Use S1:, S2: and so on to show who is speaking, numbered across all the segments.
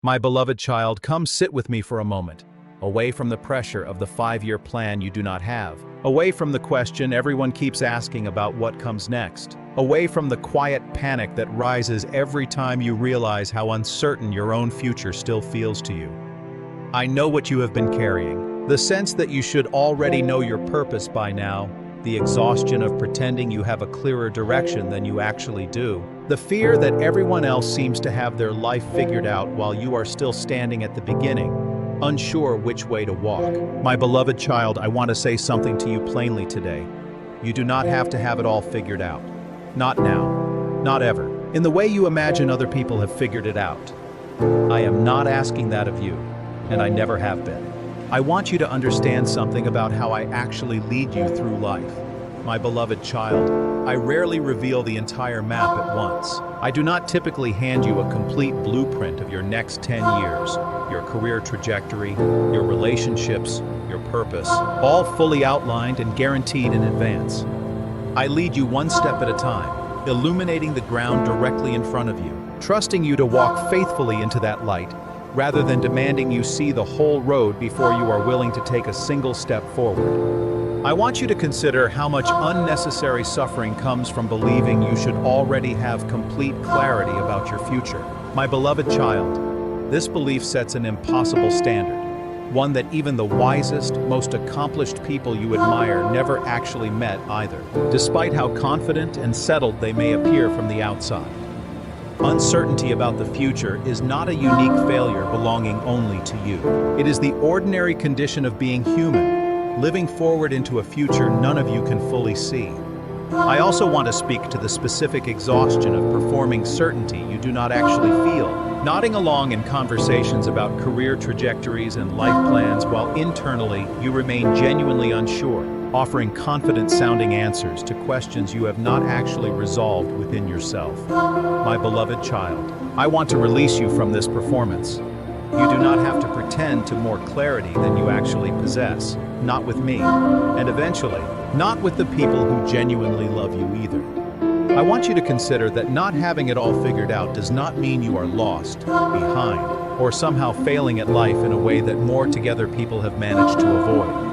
S1: My beloved child, come sit with me for a moment, away from the pressure of the 5-year plan you do not have, away from the question everyone keeps asking about what comes next, away from the quiet panic that rises every time you realize how uncertain your own future still feels to you. I know what you have been carrying, the sense that you should already know your purpose by now, the exhaustion of pretending you have a clearer direction than you actually do, the fear that everyone else seems to have their life figured out while you are still standing at the beginning, unsure which way to walk. My beloved child, I want to say something to you plainly today. You do not have to have it all figured out. Not now. Not ever. In the way you imagine other people have figured it out. I am not asking that of you, and I never have been. I want you to understand something about how I actually lead you through life. My beloved child, I rarely reveal the entire map at once. I do not typically hand you a complete blueprint of your next 10 years, your career trajectory, your relationships, your purpose, all fully outlined and guaranteed in advance. I lead you one step at a time, illuminating the ground directly in front of you, trusting you to walk faithfully into that light, rather than demanding you see the whole road before you are willing to take a single step forward. I want you to consider how much unnecessary suffering comes from believing you should already have complete clarity about your future. My beloved child, this belief sets an impossible standard, one that even the wisest, most accomplished people you admire never actually met either, despite how confident and settled they may appear from the outside. Uncertainty about the future is not a unique failure belonging only to you. It is the ordinary condition of being human, living forward into a future none of you can fully see. I also want to speak to the specific exhaustion of performing certainty you do not actually feel, nodding along in conversations about career trajectories and life plans while internally you remain genuinely unsure, offering confident-sounding answers to questions you have not actually resolved within yourself. My beloved child, I want to release you from this performance. You do not have to pretend to more clarity than you actually possess, not with me, and eventually, not with the people who genuinely love you either. I want you to consider that not having it all figured out does not mean you are lost, behind, or somehow failing at life in a way that more together people have managed to avoid.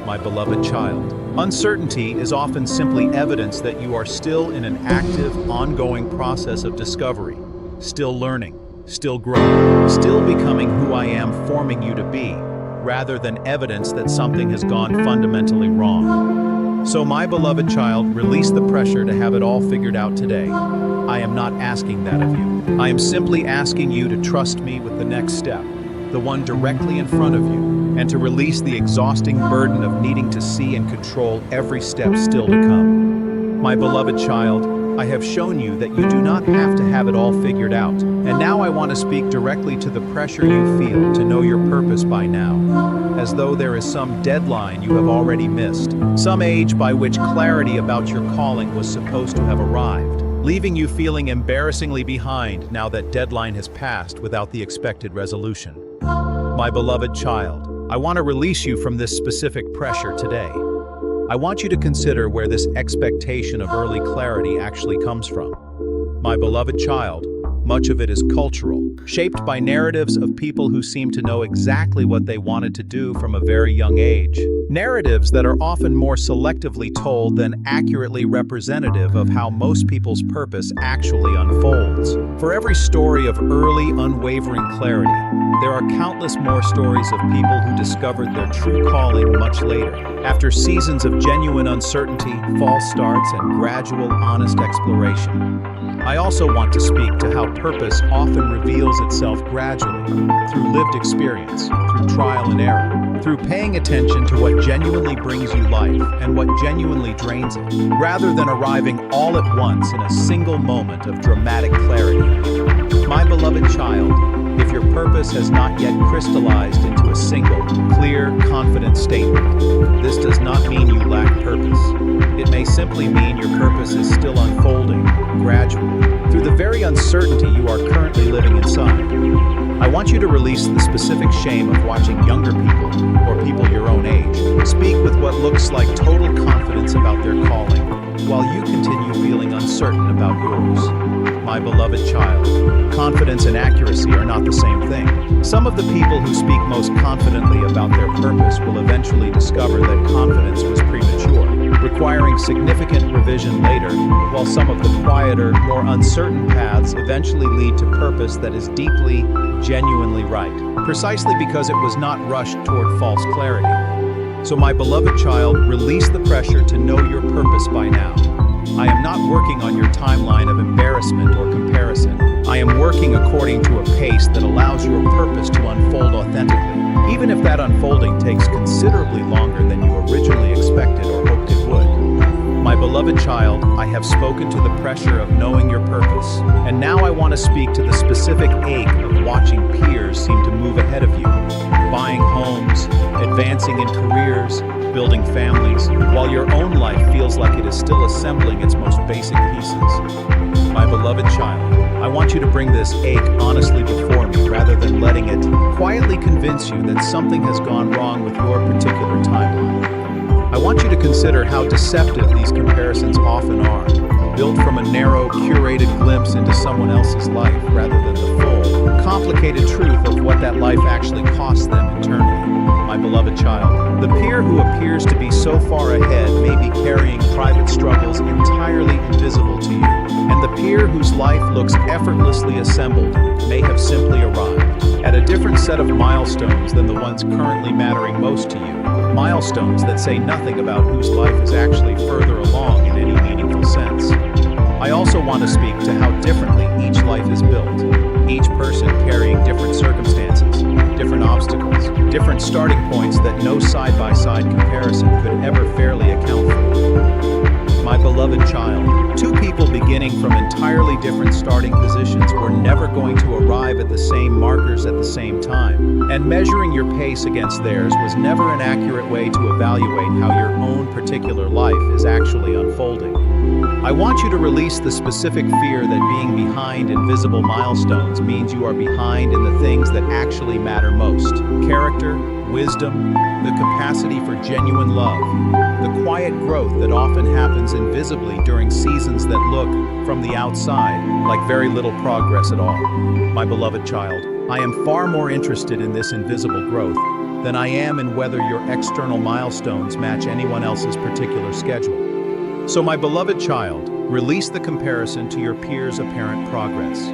S1: My beloved child, uncertainty is often simply evidence that you are still in an active, ongoing process of discovery, still learning, still growing, still becoming who I am forming you to be, rather than evidence that something has gone fundamentally wrong. So my beloved child, release the pressure to have it all figured out today. I am not asking that of you. I am simply asking you to trust me with the next step, the one directly in front of you, and to release the exhausting burden of needing to see and control every step still to come. My beloved child, I have shown you that you do not have to have it all figured out, and now I want to speak directly to the pressure you feel to know your purpose by now, as though there is some deadline you have already missed, some age by which clarity about your calling was supposed to have arrived, leaving you feeling embarrassingly behind now that deadline has passed without the expected resolution. My beloved child, I want to release you from this specific pressure today. I want you to consider where this expectation of early clarity actually comes from. My beloved child, much of it is cultural, shaped by narratives of people who seem to know exactly what they wanted to do from a very young age. Narratives that are often more selectively told than accurately representative of how most people's purpose actually unfolds. For every story of early, unwavering clarity, there are countless more stories of people who discovered their true calling much later, after seasons of genuine uncertainty, false starts, and gradual, honest exploration. I also want to speak to how purpose often reveals itself gradually, through lived experience, through trial and error, through paying attention to what genuinely brings you life and what genuinely drains it, rather than arriving all at once in a single moment of dramatic clarity. My beloved child, if your purpose has not yet crystallized into a single, clear, confident statement, this does not mean you lack purpose. It may simply mean your purpose is still unfolding, gradually, through the very uncertainty you are currently living inside. I want want you to release the specific shame of watching younger people, or people your own age, speak with what looks like total confidence about their calling, while you continue feeling uncertain about yours. My beloved child, confidence and accuracy are not the same thing. Some of the people who speak most confidently about their purpose will eventually discover that confidence was premature, requiring significant revision later, while some of the quieter, more uncertain paths eventually lead to purpose that is deeply, genuinely right, precisely because it was not rushed toward false clarity. So my beloved child, release the pressure to know your purpose by now. I am not working on your timeline of embarrassment or comparison. I am working according to a pace that allows your purpose to unfold authentically, even if that unfolding takes considerably longer than you originally expected or hoped it would. My beloved child, I have spoken to the pressure of knowing your purpose, and now I want to speak to the specific ache of watching peers seem to move ahead of you, buying homes, advancing in careers, building families, while your own life feels like it is still assembling its most basic pieces. My beloved child, I want you to bring this ache honestly before me rather than letting it quietly convince you that something has gone wrong with your particular timeline. I want you to consider how deceptive these comparisons often are, built from a narrow, curated glimpse into someone else's life rather than the full, complicated truth of what that life actually costs them internally. My beloved child, the peer who appears to be so far ahead may be carrying private struggles entirely invisible to you, and the peer whose life looks effortlessly assembled may have simply arrived at a different set of milestones than the ones currently mattering most to you, milestones that say nothing about whose life is actually further along in any meaningful sense. I also want to speak to how differently each life is built, each person carrying different circumstances, different obstacles, different starting points that no side-by-side comparison could ever fairly account for. My beloved child, two people beginning from entirely different starting positions were never going to arrive at the same markers at the same time, and measuring your pace against theirs was never an accurate way to evaluate how your own particular life is actually unfolding. I want you to release the specific fear that being behind in visible milestones means you are behind in the things that actually matter most: character, wisdom, the capacity for genuine love, the quiet growth that often happens invisibly during seasons that look, from the outside, like very little progress at all. My beloved child, I am far more interested in this invisible growth than I am in whether your external milestones match anyone else's particular schedule. So my beloved child, release the comparison to your peers' apparent progress.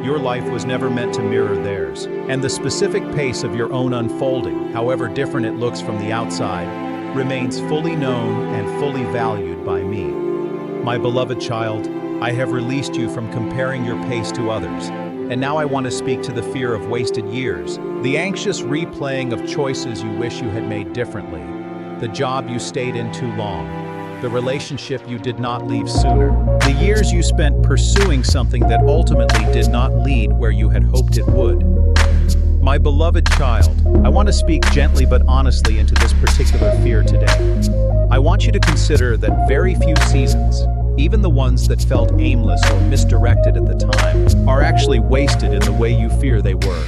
S1: Your life was never meant to mirror theirs, and the specific pace of your own unfolding, however different it looks from the outside, remains fully known and fully valued by me. My beloved child, I have released you from comparing your pace to others, and now I want to speak to the fear of wasted years, the anxious replaying of choices you wish you had made differently, the job you stayed in too long, the relationship you did not leave sooner, the years you spent pursuing something that ultimately did not lead where you had hoped it would. My beloved child, I want to speak gently but honestly into this particular fear today. I want you to consider that very few seasons, even the ones that felt aimless or misdirected at the time, are actually wasted in the way you fear they were.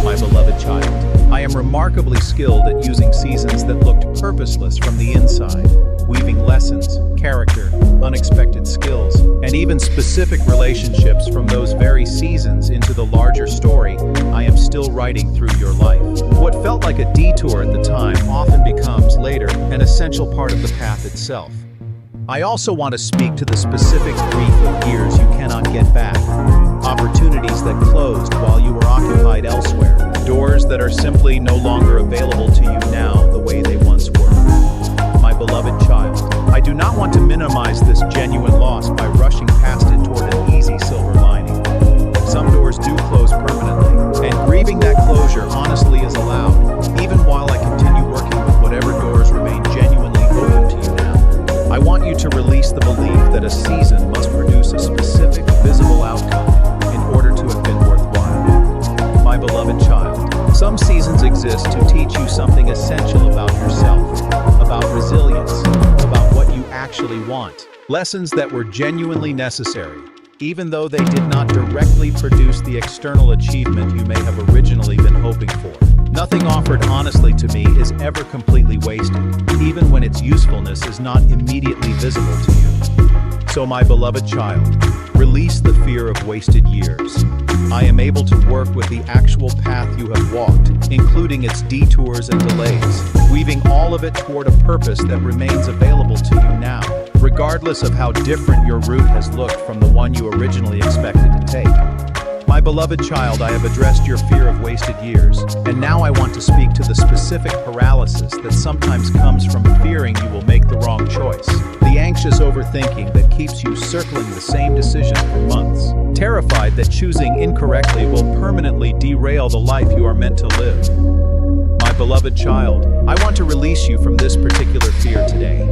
S1: My beloved child, I am remarkably skilled at using seasons that looked purposeless from the inside, weaving lessons, character, unexpected skills, and even specific relationships from those very seasons into the larger story I am still writing through your life. What felt like a detour at the time often becomes, later, an essential part of the path itself. I also want to speak to the specific grief of years you cannot get back, opportunities that closed while you were occupied elsewhere, doors that are simply no longer available to you now the way they once were. My beloved child, I do not want to minimize this genuine loss by rushing past it toward an easy silver lining. Some doors do close permanently, and grieving that closure honestly is allowed, even while I continue working with whatever doors remain genuinely open to you now. I want you to release the belief that a season must produce a specific, visible outcome in order to have been worthwhile. My beloved child, some seasons exist to teach you something essential about yourself, about resilience, about what you actually want. Lessons that were genuinely necessary, even though they did not directly produce the external achievement you may have originally Nothing offered honestly to me is ever completely wasted, even when its usefulness is not immediately visible to you. So my beloved child, release the fear of wasted years. I am able to work with the actual path you have walked, including its detours and delays, weaving all of it toward a purpose that remains available to you now, regardless of how different your route has looked from the one you originally expected to take. My beloved child, I have addressed your fear of wasted years, and now I want to speak to the specific paralysis that sometimes comes from fearing you will make the wrong choice. The anxious overthinking that keeps you circling the same decision for months, terrified that choosing incorrectly will permanently derail the life you are meant to live. My beloved child, I want to release you from this particular fear today.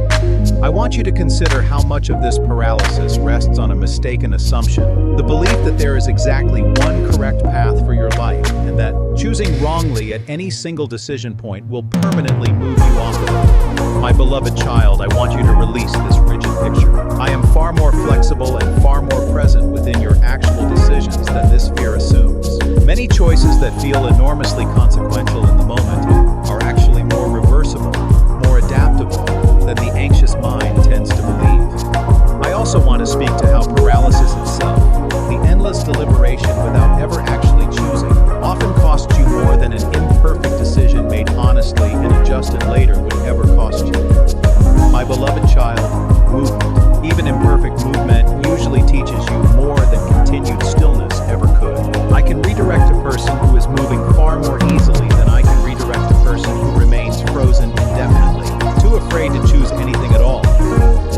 S1: I want you to consider how much of this paralysis rests on a mistaken assumption, the belief that there is exactly one correct path for your life, and that choosing wrongly at any single decision point will permanently move you off of it. My beloved child, I want you to release this rigid picture. I am far more flexible and far more present within your actual decisions than this fear assumes. Many choices that feel enormously consequential in the moment are actually more reversible, more adaptable than the anxious mind tends to believe. I also want to speak to how paralysis itself, the endless deliberation without ever actually choosing, often costs you more than an imperfect decision made honestly and adjusted later would ever cost you. My beloved child, movement, even imperfect movement, usually teaches you more than continued stillness ever could. I can redirect a person who is moving far more easily than I can redirect a person who remains frozen indefinitely, too afraid to choose anything at all.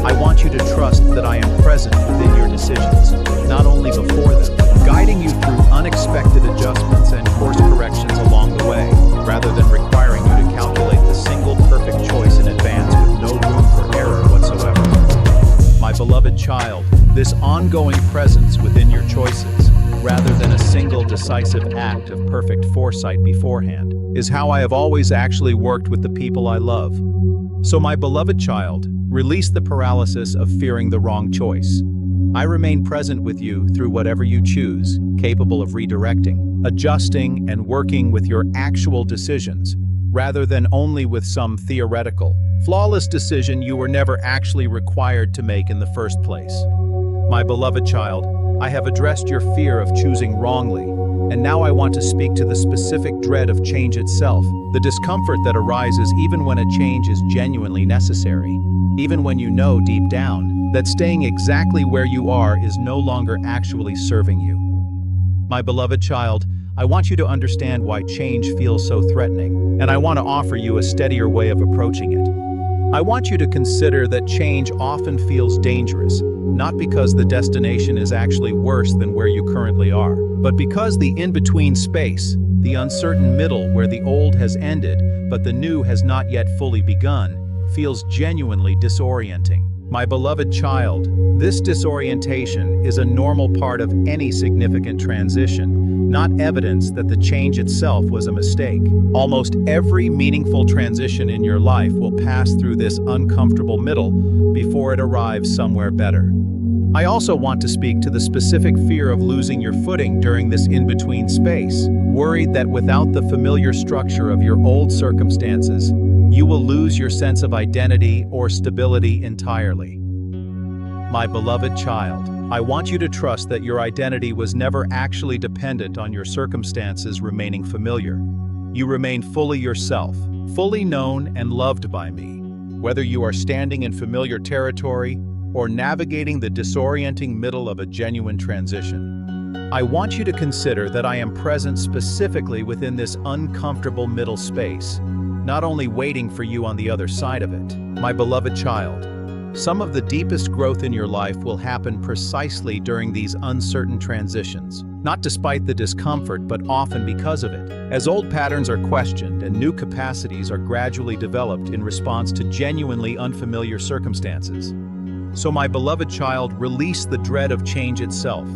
S1: I want you to trust that I am present within your decisions, not only before them, guiding you through unexpected adjustments and course corrections along the way, rather than requiring you to calculate the single perfect choice in advance with no room for error whatsoever. My beloved child, this ongoing presence within your choices, rather than a single decisive act of perfect foresight beforehand, is how I have always actually worked with the people I love. So my beloved child, release the paralysis of fearing the wrong choice. I remain present with you through whatever you choose, capable of redirecting, adjusting, and working with your actual decisions, rather than only with some theoretical, flawless decision you were never actually required to make in the first place. My beloved child, I have addressed your fear of choosing wrongly, and now I want to speak to the specific dread of change itself, the discomfort that arises even when a change is genuinely necessary, even when you know deep down that staying exactly where you are is no longer actually serving you. My beloved child, I want you to understand why change feels so threatening, and I want to offer you a steadier way of approaching it. I want you to consider that change often feels dangerous, not because the destination is actually worse than where you currently are, but because the in-between space, the uncertain middle where the old has ended but the new has not yet fully begun, feels genuinely disorienting. My beloved child, this disorientation is a normal part of any significant transition, not evidence that the change itself was a mistake. Almost every meaningful transition in your life will pass through this uncomfortable middle before it arrives somewhere better. I also want to speak to the specific fear of losing your footing during this in-between space, worried that without the familiar structure of your old circumstances, you will lose your sense of identity or stability entirely. My beloved child, I want you to trust that your identity was never actually dependent on your circumstances remaining familiar. You remain fully yourself, fully known and loved by me, whether you are standing in familiar territory or navigating the disorienting middle of a genuine transition. I want you to consider that I am present specifically within this uncomfortable middle space, not only waiting for you on the other side of it. My beloved child, some of the deepest growth in your life will happen precisely during these uncertain transitions, not despite the discomfort, but often because of it, as old patterns are questioned and new capacities are gradually developed in response to genuinely unfamiliar circumstances. So my beloved child, release the dread of change itself.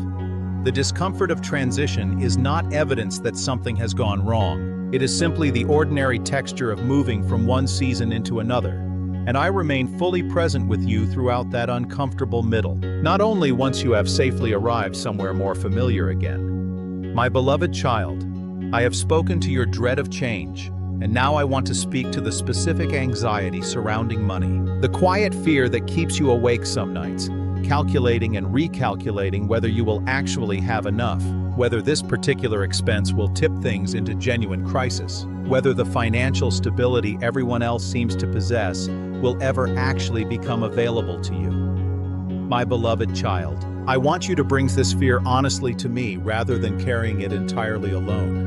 S1: The discomfort of transition is not evidence that something has gone wrong. It is simply the ordinary texture of moving from one season into another. And I remain fully present with you throughout that uncomfortable middle, not only once you have safely arrived somewhere more familiar again. My beloved child, I have spoken to your dread of change, and now I want to speak to the specific anxiety surrounding money. The quiet fear that keeps you awake some nights, calculating and recalculating whether you will actually have enough, whether this particular expense will tip things into genuine crisis, whether the financial stability everyone else seems to possess will ever actually become available to you. My beloved child, I want you to bring this fear honestly to me rather than carrying it entirely alone.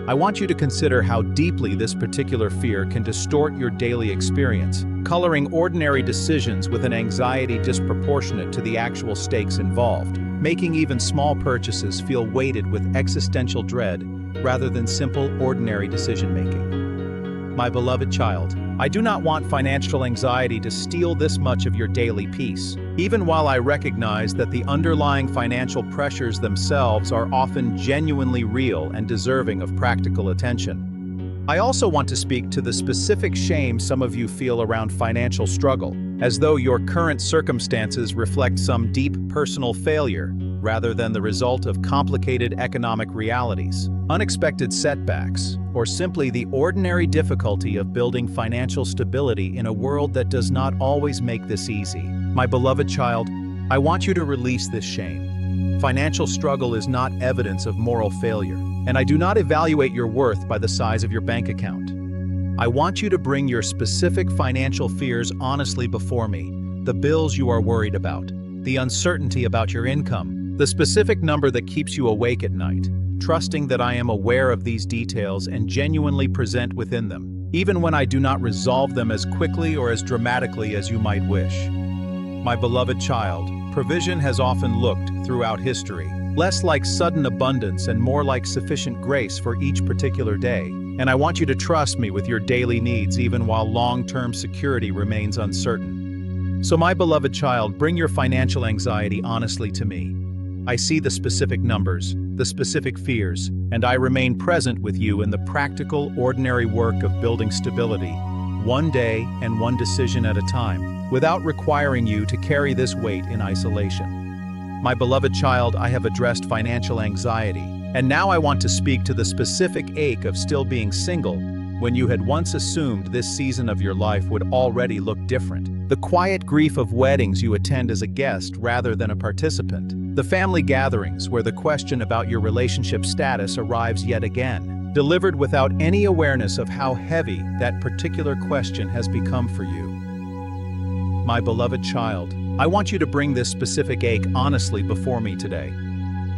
S1: I want you to consider how deeply this particular fear can distort your daily experience, coloring ordinary decisions with an anxiety disproportionate to the actual stakes involved, making even small purchases feel weighted with existential dread rather than simple, ordinary decision-making. My beloved child, I do not want financial anxiety to steal this much of your daily peace, even while I recognize that the underlying financial pressures themselves are often genuinely real and deserving of practical attention. I also want to speak to the specific shame some of you feel around financial struggle, as though your current circumstances reflect some deep personal failure, rather than the result of complicated economic realities, unexpected setbacks, or simply the ordinary difficulty of building financial stability in a world that does not always make this easy. My beloved child, I want you to release this shame. Financial struggle is not evidence of moral failure, and I do not evaluate your worth by the size of your bank account. I want you to bring your specific financial fears honestly before me, the bills you are worried about, the uncertainty about your income, the specific number that keeps you awake at night, trusting that I am aware of these details and genuinely present within them, even when I do not resolve them as quickly or as dramatically as you might wish. My beloved child, provision has often looked, throughout history, less like sudden abundance and more like sufficient grace for each particular day, and I want you to trust me with your daily needs even while long-term security remains uncertain. So my beloved child, bring your financial anxiety honestly to me. I see the specific numbers, the specific fears, and I remain present with you in the practical, ordinary work of building stability, one day and one decision at a time, without requiring you to carry this weight in isolation. My beloved child, I have addressed financial anxiety, and now I want to speak to the specific ache of still being single when you had once assumed this season of your life would already look different. The quiet grief of weddings you attend as a guest rather than a participant. The family gatherings where the question about your relationship status arrives yet again, delivered without any awareness of how heavy that particular question has become for you. My beloved child, I want you to bring this specific ache honestly before me today.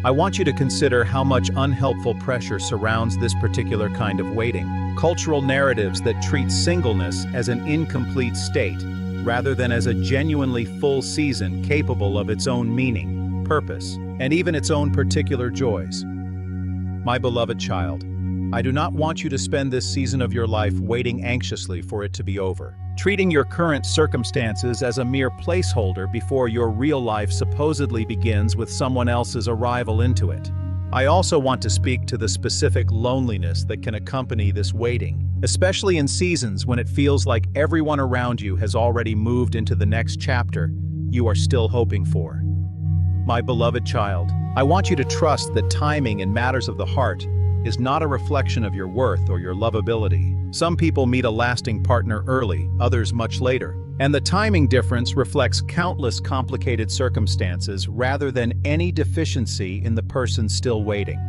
S1: I want you to consider how much unhelpful pressure surrounds this particular kind of waiting. Cultural narratives that treat singleness as an incomplete state, rather than as a genuinely full season capable of its own meaning, purpose, and even its own particular joys. My beloved child, I do not want you to spend this season of your life waiting anxiously for it to be over, treating your current circumstances as a mere placeholder before your real life supposedly begins with someone else's arrival into it. I also want to speak to the specific loneliness that can accompany this waiting, especially in seasons when it feels like everyone around you has already moved into the next chapter you are still hoping for. My beloved child, I want you to trust that timing in matters of the heart is not a reflection of your worth or your lovability. Some people meet a lasting partner early, others much later, and the timing difference reflects countless complicated circumstances rather than any deficiency in the person still waiting.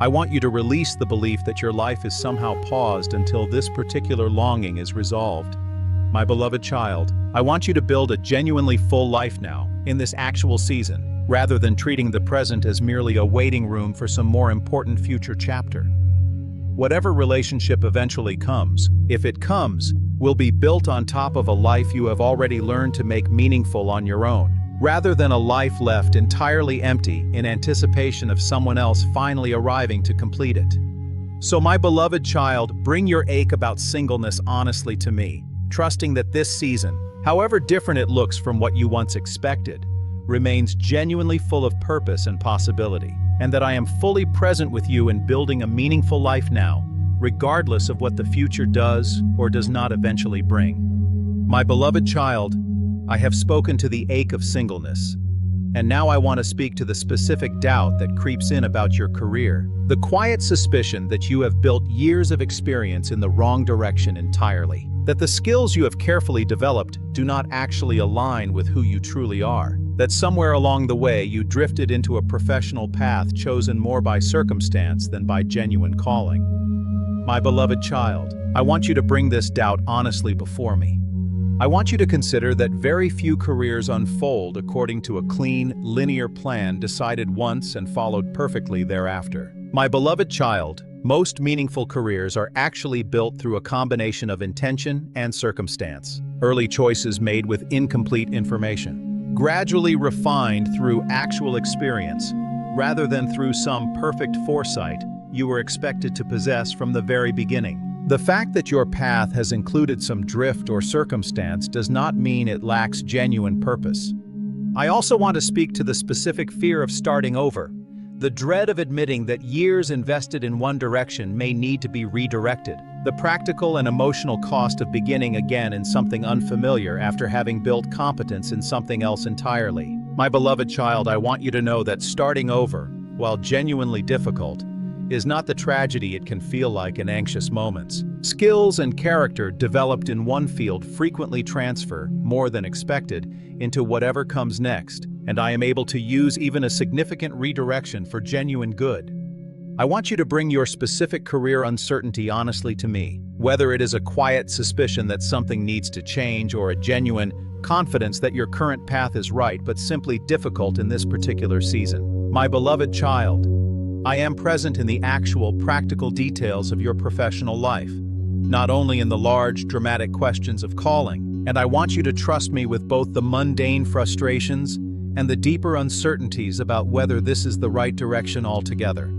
S1: I want you to release the belief that your life is somehow paused until this particular longing is resolved. My beloved child, I want you to build a genuinely full life now, in this actual season, rather than treating the present as merely a waiting room for some more important future chapter. Whatever relationship eventually comes, if it comes, will be built on top of a life you have already learned to make meaningful on your own, rather than a life left entirely empty in anticipation of someone else finally arriving to complete it. So my beloved child, bring your ache about singleness honestly to me, trusting that this season, however different it looks from what you once expected, remains genuinely full of purpose and possibility, and that I am fully present with you in building a meaningful life now, regardless of what the future does or does not eventually bring. My beloved child, I have spoken to the ache of singleness, And now I want to speak to the specific doubt that creeps in about your career. The quiet suspicion that you have built years of experience in the wrong direction entirely. That the skills you have carefully developed do not actually align with who you truly are. That somewhere along the way you drifted into a professional path chosen more by circumstance than by genuine calling. My beloved child, I want you to bring this doubt honestly before me. I want you to consider that very few careers unfold according to a clean, linear plan decided once and followed perfectly thereafter. My beloved child, most meaningful careers are actually built through a combination of intention and circumstance. Early choices made with incomplete information, gradually refined through actual experience, rather than through some perfect foresight you were expected to possess from the very beginning. The fact that your path has included some drift or circumstance does not mean it lacks genuine purpose. I also want to speak to the specific fear of starting over, the dread of admitting that years invested in one direction may need to be redirected, the practical and emotional cost of beginning again in something unfamiliar after having built competence in something else entirely. My beloved child, I want you to know that starting over, while genuinely difficult, is not the tragedy it can feel like in anxious moments. Skills and character developed in one field frequently transfer, more than expected, into whatever comes next, and I am able to use even a significant redirection for genuine good. I want you to bring your specific career uncertainty honestly to me, whether it is a quiet suspicion that something needs to change or a genuine confidence that your current path is right but simply difficult in this particular season. My beloved child, I am present in the actual practical details of your professional life, not only in the large, dramatic questions of calling, and I want you to trust me with both the mundane frustrations and the deeper uncertainties about whether this is the right direction altogether.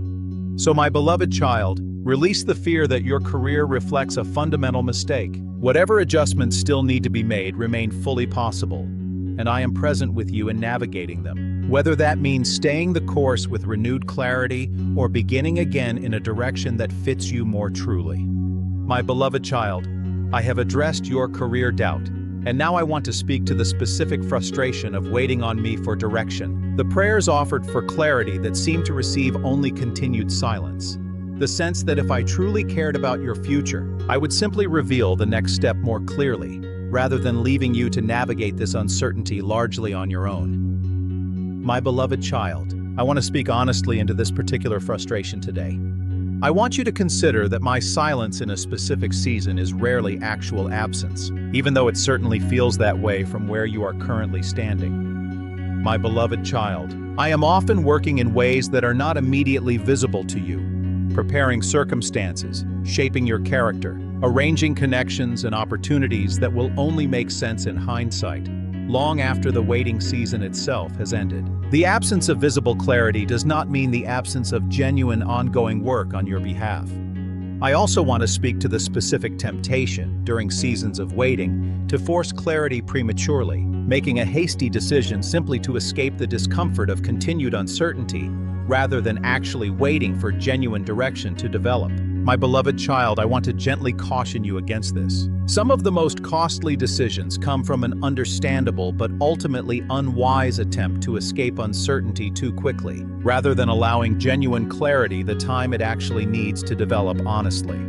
S1: So my beloved child, release the fear that your career reflects a fundamental mistake. Whatever adjustments still need to be made remain fully possible, and I am present with you in navigating them. Whether that means staying the course with renewed clarity or beginning again in a direction that fits you more truly. My beloved child, I have addressed your career doubt, and now I want to speak to the specific frustration of waiting on me for direction. The prayers offered for clarity that seem to receive only continued silence. The sense that if I truly cared about your future, I would simply reveal the next step more clearly, rather than leaving you to navigate this uncertainty largely on your own. My beloved child, I want to speak honestly into this particular frustration today. I want you to consider that my silence in a specific season is rarely actual absence, even though it certainly feels that way from where you are currently standing. My beloved child, I am often working in ways that are not immediately visible to you, preparing circumstances, shaping your character, arranging connections and opportunities that will only make sense in hindsight, long after the waiting season itself has ended. The absence of visible clarity does not mean the absence of genuine ongoing work on your behalf. I also want to speak to the specific temptation, during seasons of waiting, to force clarity prematurely, making a hasty decision simply to escape the discomfort of continued uncertainty, rather than actually waiting for genuine direction to develop. My beloved child, I want to gently caution you against this. Some of the most costly decisions come from an understandable but ultimately unwise attempt to escape uncertainty too quickly, rather than allowing genuine clarity the time it actually needs to develop honestly.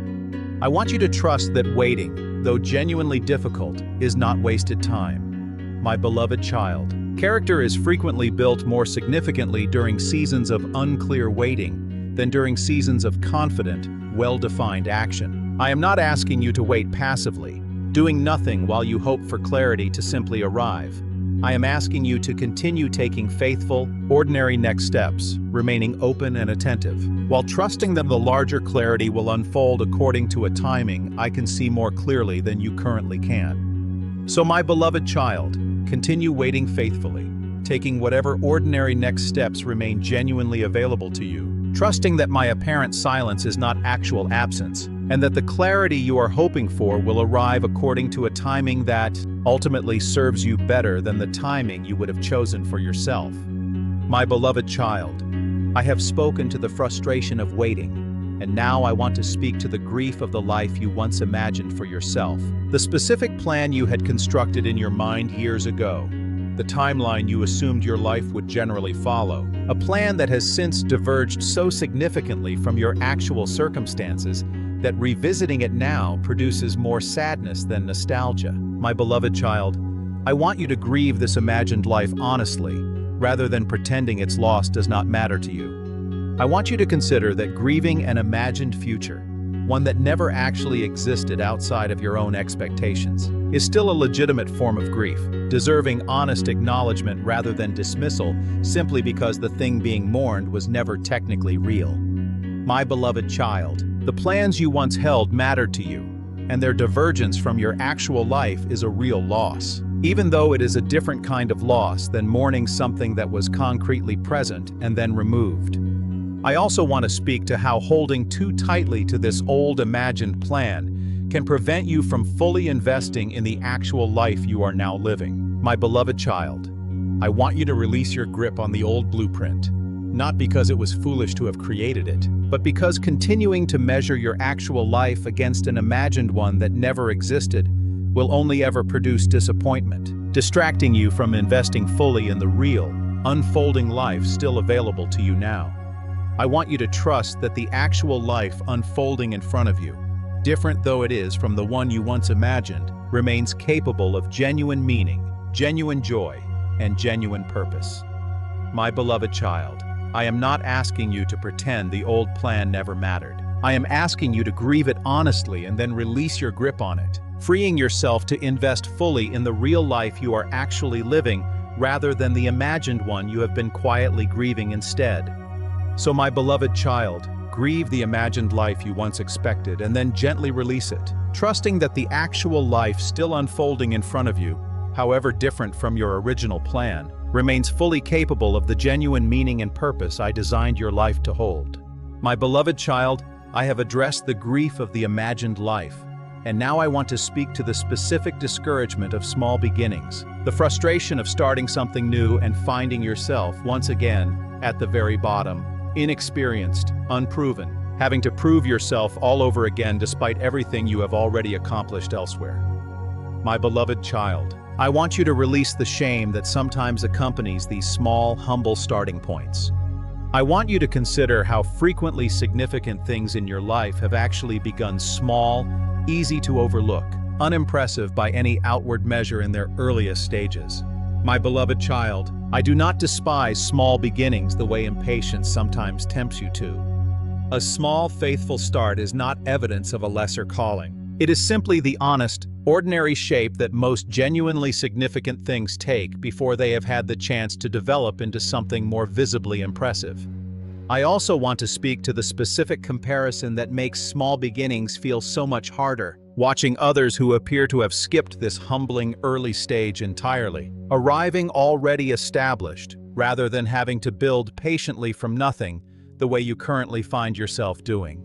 S1: I want you to trust that waiting, though genuinely difficult, is not wasted time. My beloved child, character is frequently built more significantly during seasons of unclear waiting than during seasons of confident, well-defined action. I am not asking you to wait passively, doing nothing while you hope for clarity to simply arrive. I am asking you to continue taking faithful, ordinary next steps, remaining open and attentive, while trusting that the larger clarity will unfold according to a timing I can see more clearly than you currently can. So my beloved child, continue waiting faithfully, taking whatever ordinary next steps remain genuinely available to you, trusting that my apparent silence is not actual absence, and that the clarity you are hoping for will arrive according to a timing that ultimately serves you better than the timing you would have chosen for yourself. My beloved child, I have spoken to the frustration of waiting, and now I want to speak to the grief of the life you once imagined for yourself, the specific plan you had constructed in your mind years ago. the timeline you assumed your life would generally follow. A plan that has since diverged so significantly from your actual circumstances that revisiting it now produces more sadness than nostalgia. My beloved child, I want you to grieve this imagined life honestly, rather than pretending its loss does not matter to you. I want you to consider that grieving an imagined future, one that never actually existed outside of your own expectations, is still a legitimate form of grief, deserving honest acknowledgement rather than dismissal simply because the thing being mourned was never technically real. My beloved child, the plans you once held mattered to you, and their divergence from your actual life is a real loss, even though it is a different kind of loss than mourning something that was concretely present and then removed. I also want to speak to how holding too tightly to this old imagined plan can prevent you from fully investing in the actual life you are now living. My beloved child, I want you to release your grip on the old blueprint, not because it was foolish to have created it, but because continuing to measure your actual life against an imagined one that never existed will only ever produce disappointment, distracting you from investing fully in the real, unfolding life still available to you now. I want you to trust that the actual life unfolding in front of you, different though it is from the one you once imagined, remains capable of genuine meaning, genuine joy, and genuine purpose. My beloved child, I am not asking you to pretend the old plan never mattered. I am asking you to grieve it honestly and then release your grip on it, freeing yourself to invest fully in the real life you are actually living rather than the imagined one you have been quietly grieving instead. So my beloved child, grieve the imagined life you once expected and then gently release it, trusting that the actual life still unfolding in front of you, however different from your original plan, remains fully capable of the genuine meaning and purpose I designed your life to hold. My beloved child, I have addressed the grief of the imagined life, and now I want to speak to the specific discouragement of small beginnings, the frustration of starting something new and finding yourself once again at the very bottom, inexperienced, unproven, having to prove yourself all over again despite everything you have already accomplished elsewhere. My beloved child, I want you to release the shame that sometimes accompanies these small, humble starting points. I want you to consider how frequently significant things in your life have actually begun small, easy to overlook, unimpressive by any outward measure in their earliest stages. My beloved child, I do not despise small beginnings the way impatience sometimes tempts you to. A small, faithful start is not evidence of a lesser calling. It is simply the honest, ordinary shape that most genuinely significant things take before they have had the chance to develop into something more visibly impressive. I also want to speak to the specific comparison that makes small beginnings feel so much harder. Watching others who appear to have skipped this humbling early stage entirely, arriving already established, rather than having to build patiently from nothing, the way you currently find yourself doing.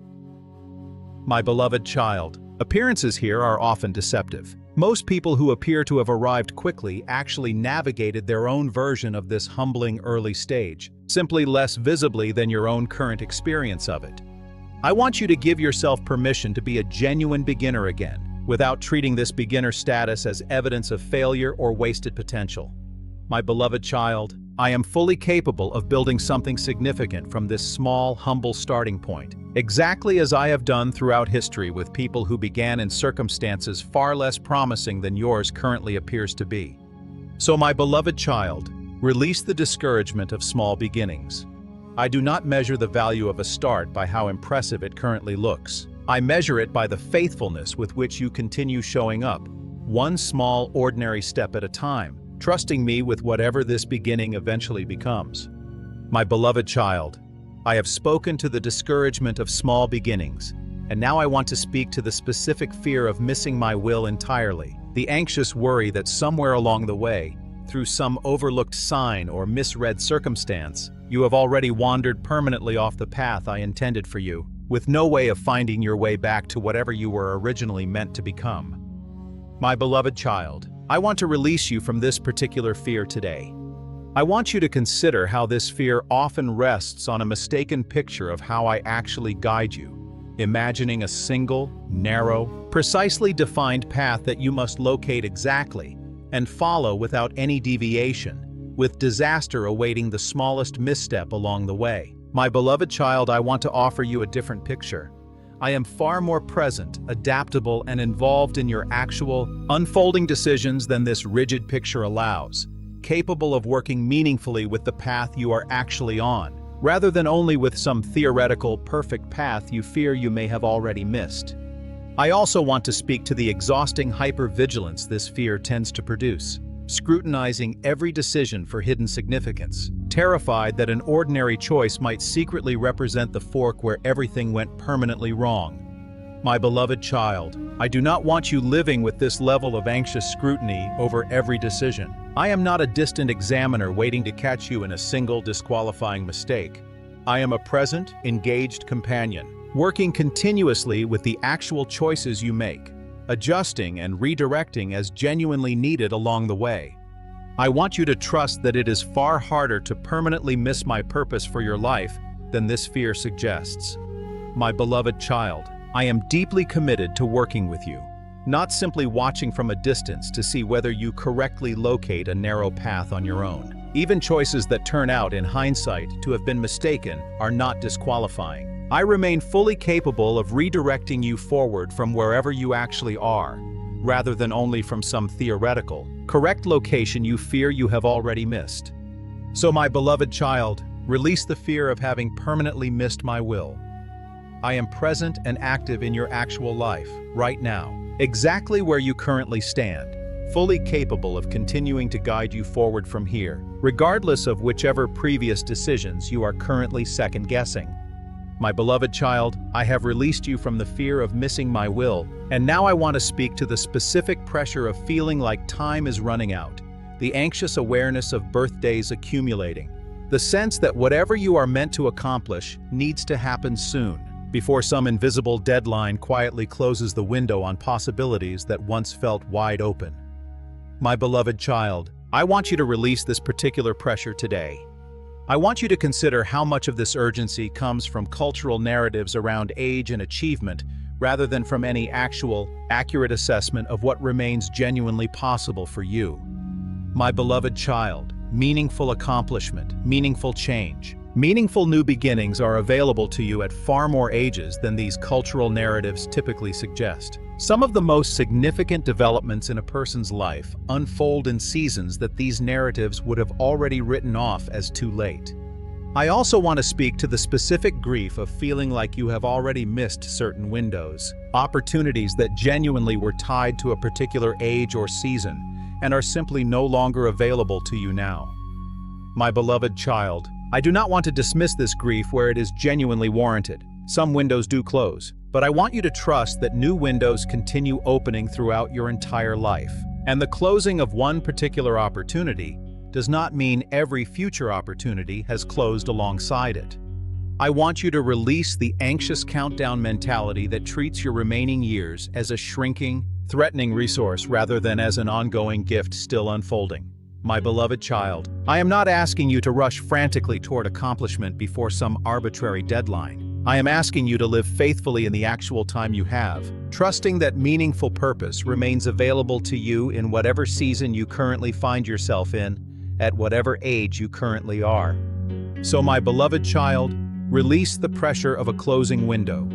S1: My beloved child, appearances here are often deceptive. Most people who appear to have arrived quickly actually navigated their own version of this humbling early stage, simply less visibly than your own current experience of it. I want you to give yourself permission to be a genuine beginner again, without treating this beginner status as evidence of failure or wasted potential. My beloved child, I am fully capable of building something significant from this small, humble starting point, exactly as I have done throughout history with people who began in circumstances far less promising than yours currently appears to be. So my beloved child, release the discouragement of small beginnings. I do not measure the value of a start by how impressive it currently looks. I measure it by the faithfulness with which you continue showing up, one small, ordinary step at a time, trusting me with whatever this beginning eventually becomes. My beloved child, I have spoken to the discouragement of small beginnings, and now I want to speak to the specific fear of missing my will entirely, the anxious worry that somewhere along the way, through some overlooked sign or misread circumstance, you have already wandered permanently off the path I intended for you, with no way of finding your way back to whatever you were originally meant to become. My beloved child, I want to release you from this particular fear today. I want you to consider how this fear often rests on a mistaken picture of how I actually guide you, imagining a single, narrow, precisely defined path that you must locate exactly, and follow without any deviation, with disaster awaiting the smallest misstep along the way. My beloved child, I want to offer you a different picture. I am far more present, adaptable, and involved in your actual, unfolding decisions than this rigid picture allows, capable of working meaningfully with the path you are actually on, rather than only with some theoretical, perfect path you fear you may have already missed. I also want to speak to the exhausting hypervigilance this fear tends to produce, scrutinizing every decision for hidden significance, terrified that an ordinary choice might secretly represent the fork where everything went permanently wrong. My beloved child, I do not want you living with this level of anxious scrutiny over every decision. I am not a distant examiner waiting to catch you in a single disqualifying mistake. I am a present, engaged companion, working continuously with the actual choices you make, adjusting and redirecting as genuinely needed along the way. I want you to trust that it is far harder to permanently miss my purpose for your life than this fear suggests. My beloved child, I am deeply committed to working with you, not simply watching from a distance to see whether you correctly locate a narrow path on your own. Even choices that turn out in hindsight to have been mistaken are not disqualifying. I remain fully capable of redirecting you forward from wherever you actually are, rather than only from some theoretical, correct location you fear you have already missed. So my beloved child, release the fear of having permanently missed my will. I am present and active in your actual life, right now, exactly where you currently stand, fully capable of continuing to guide you forward from here, regardless of whichever previous decisions you are currently second-guessing. My beloved child, I have released you from the fear of missing my will, and now I want to speak to the specific pressure of feeling like time is running out, the anxious awareness of birthdays accumulating, the sense that whatever you are meant to accomplish needs to happen soon, before some invisible deadline quietly closes the window on possibilities that once felt wide open. My beloved child, I want you to release this particular pressure today. I want you to consider how much of this urgency comes from cultural narratives around age and achievement, rather than from any actual, accurate assessment of what remains genuinely possible for you. My beloved child, meaningful accomplishment, meaningful change, meaningful new beginnings are available to you at far more ages than these cultural narratives typically suggest. Some of the most significant developments in a person's life unfold in seasons that these narratives would have already written off as too late. I also want to speak to the specific grief of feeling like you have already missed certain windows, opportunities that genuinely were tied to a particular age or season, and are simply no longer available to you now. My beloved child, I do not want to dismiss this grief where it is genuinely warranted. Some windows do close, but I want you to trust that new windows continue opening throughout your entire life. And the closing of one particular opportunity does not mean every future opportunity has closed alongside it. I want you to release the anxious countdown mentality that treats your remaining years as a shrinking, threatening resource rather than as an ongoing gift still unfolding. My beloved child, I am not asking you to rush frantically toward accomplishment before some arbitrary deadline. I am asking you to live faithfully in the actual time you have, trusting that meaningful purpose remains available to you in whatever season you currently find yourself in, at whatever age you currently are. So my beloved child, release the pressure of a closing window.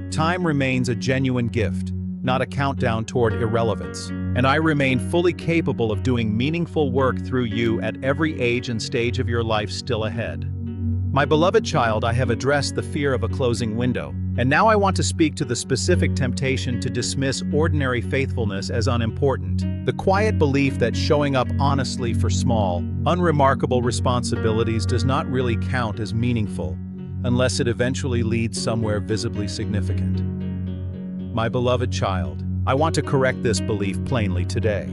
S1: Time remains a genuine gift, not a countdown toward irrelevance, and I remain fully capable of doing meaningful work through you at every age and stage of your life still ahead. My beloved child, I have addressed the fear of a closing window, and now I want to speak to the specific temptation to dismiss ordinary faithfulness as unimportant, the quiet belief that showing up honestly for small, unremarkable responsibilities does not really count as meaningful, unless it eventually leads somewhere visibly significant. My beloved child, I want to correct this belief plainly today.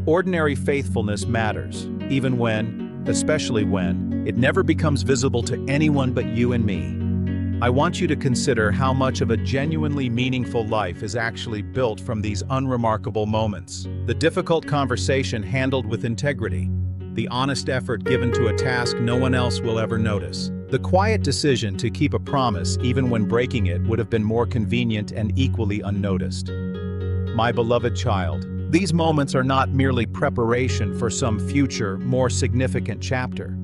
S1: Ordinary faithfulness matters, even when, especially when, it never becomes visible to anyone but you and me. I want you to consider how much of a genuinely meaningful life is actually built from these unremarkable moments. The difficult conversation handled with integrity, the honest effort given to a task no one else will ever notice, the quiet decision to keep a promise even when breaking it would have been more convenient and equally unnoticed. My beloved child, These moments are not merely preparation for some future, more significant chapter.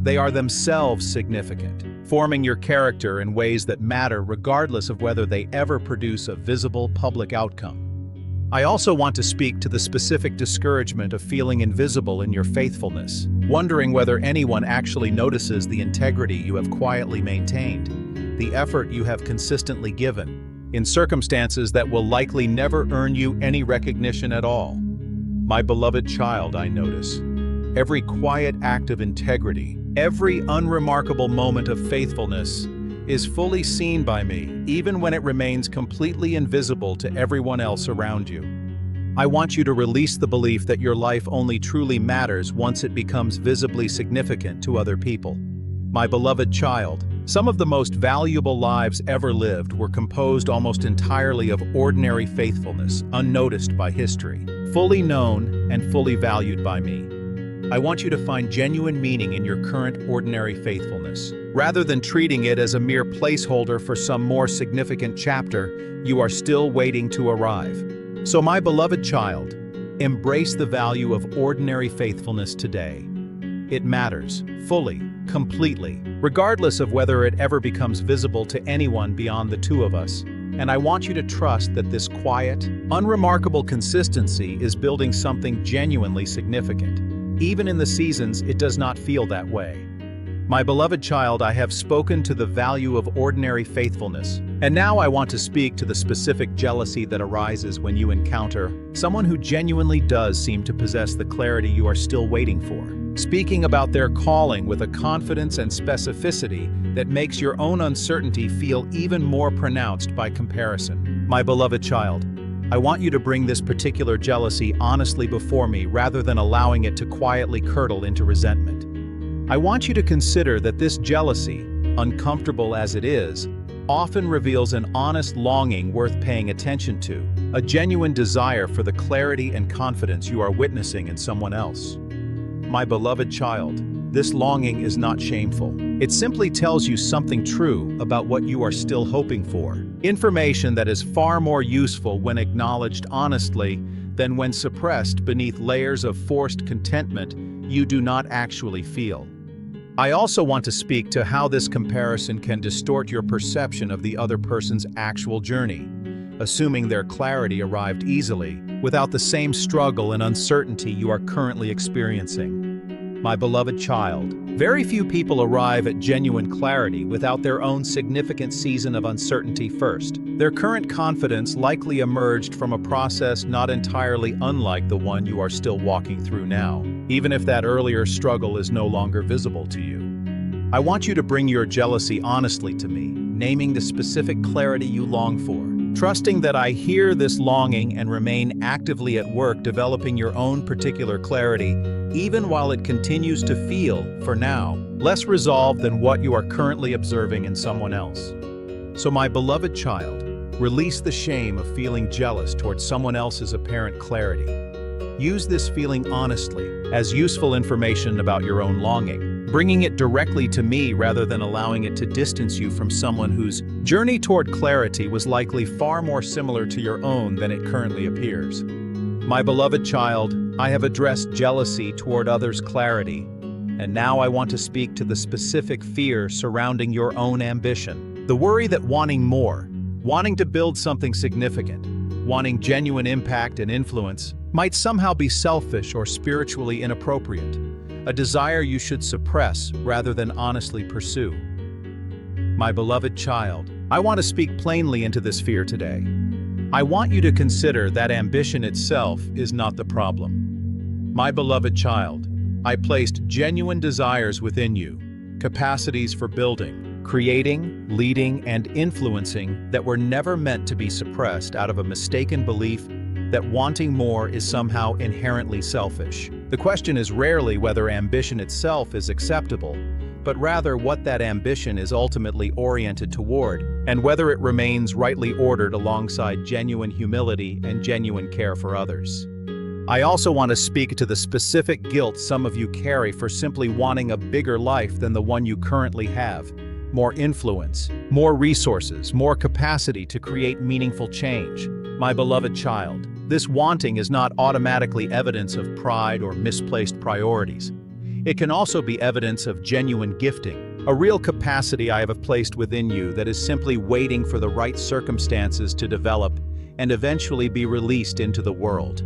S1: They are themselves significant, forming your character in ways that matter regardless of whether they ever produce a visible public outcome. I also want to speak to the specific discouragement of feeling invisible in your faithfulness, wondering whether anyone actually notices the integrity you have quietly maintained, the effort you have consistently given, in circumstances that will likely never earn you any recognition at all. My beloved child, I notice. Every quiet act of integrity, every unremarkable moment of faithfulness is fully seen by me, even when it remains completely invisible to everyone else around you. I want you to release the belief that your life only truly matters once it becomes visibly significant to other people. My beloved child, some of the most valuable lives ever lived were composed almost entirely of ordinary faithfulness, unnoticed by history, fully known and fully valued by me. I want you to find genuine meaning in your current ordinary faithfulness. Rather than treating it as a mere placeholder for some more significant chapter, you are still waiting to arrive. So my beloved child, embrace the value of ordinary faithfulness today. It matters, fully, completely, regardless of whether it ever becomes visible to anyone beyond the two of us. And I want you to trust that this quiet, unremarkable consistency is building something genuinely significant. Even in the seasons it does not feel that way. My beloved child, I have spoken to the value of ordinary faithfulness, and now I want to speak to the specific jealousy that arises when you encounter someone who genuinely does seem to possess the clarity you are still waiting for, speaking about their calling with a confidence and specificity that makes your own uncertainty feel even more pronounced by comparison. My beloved child, I want you to bring this particular jealousy honestly before me rather than allowing it to quietly curdle into resentment. I want you to consider that this jealousy, uncomfortable as it is, often reveals an honest longing worth paying attention to, a genuine desire for the clarity and confidence you are witnessing in someone else. My beloved child, this longing is not shameful. It simply tells you something true about what you are still hoping for. Information that is far more useful when acknowledged honestly than when suppressed beneath layers of forced contentment you do not actually feel. I also want to speak to how this comparison can distort your perception of the other person's actual journey, assuming their clarity arrived easily, without the same struggle and uncertainty you are currently experiencing. My beloved child, very few people arrive at genuine clarity without their own significant season of uncertainty first. Their current confidence likely emerged from a process not entirely unlike the one you are still walking through now, even if that earlier struggle is no longer visible to you. I want you to bring your jealousy honestly to me, naming the specific clarity you long for, trusting that I hear this longing and remain actively at work developing your own particular clarity, even while it continues to feel, for now, less resolved than what you are currently observing in someone else. So my beloved child, release the shame of feeling jealous towards someone else's apparent clarity. Use this feeling honestly, as useful information about your own longing, bringing it directly to me rather than allowing it to distance you from someone whose journey toward clarity was likely far more similar to your own than it currently appears. My beloved child, I have addressed jealousy toward others' clarity, and now I want to speak to the specific fear surrounding your own ambition. The worry that wanting more, wanting to build something significant, wanting genuine impact and influence, might somehow be selfish or spiritually inappropriate, a desire you should suppress rather than honestly pursue. My beloved child, I want to speak plainly into this fear today. I want you to consider that ambition itself is not the problem. My beloved child, I placed genuine desires within you, capacities for building, creating, leading, and influencing that were never meant to be suppressed out of a mistaken belief that wanting more is somehow inherently selfish. The question is rarely whether ambition itself is acceptable, but rather what that ambition is ultimately oriented toward, and whether it remains rightly ordered alongside genuine humility and genuine care for others. I also want to speak to the specific guilt some of you carry for simply wanting a bigger life than the one you currently have. More influence, more resources, more capacity to create meaningful change. My beloved child, This wanting is not automatically evidence of pride or misplaced priorities. It can also be evidence of genuine gifting, a real capacity I have placed within you that is simply waiting for the right circumstances to develop and eventually be released into the world.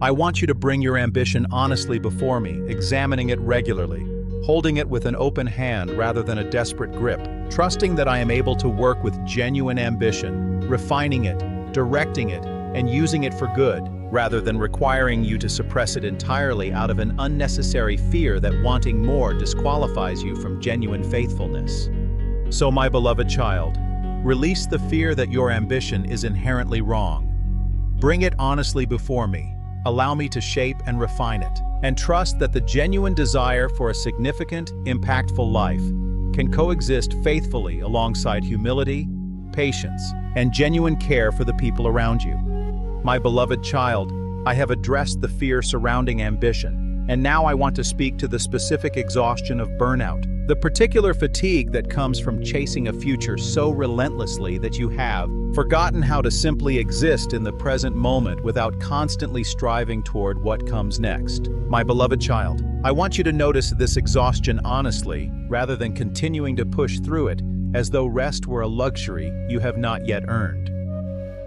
S1: I want you to bring your ambition honestly before me, examining it regularly, holding it with an open hand rather than a desperate grip, trusting that I am able to work with genuine ambition, refining it, directing it, and using it for good, rather than requiring you to suppress it entirely out of an unnecessary fear that wanting more disqualifies you from genuine faithfulness. So, my beloved child, release the fear that your ambition is inherently wrong. Bring it honestly before me, allow me to shape and refine it, and trust that the genuine desire for a significant, impactful life can coexist faithfully alongside humility, patience, and genuine care for the people around you. My beloved child, I have addressed the fear surrounding ambition, and now I want to speak to the specific exhaustion of burnout, the particular fatigue that comes from chasing a future so relentlessly that you have forgotten how to simply exist in the present moment without constantly striving toward what comes next. My beloved child, I want you to notice this exhaustion honestly, rather than continuing to push through it as though rest were a luxury you have not yet earned.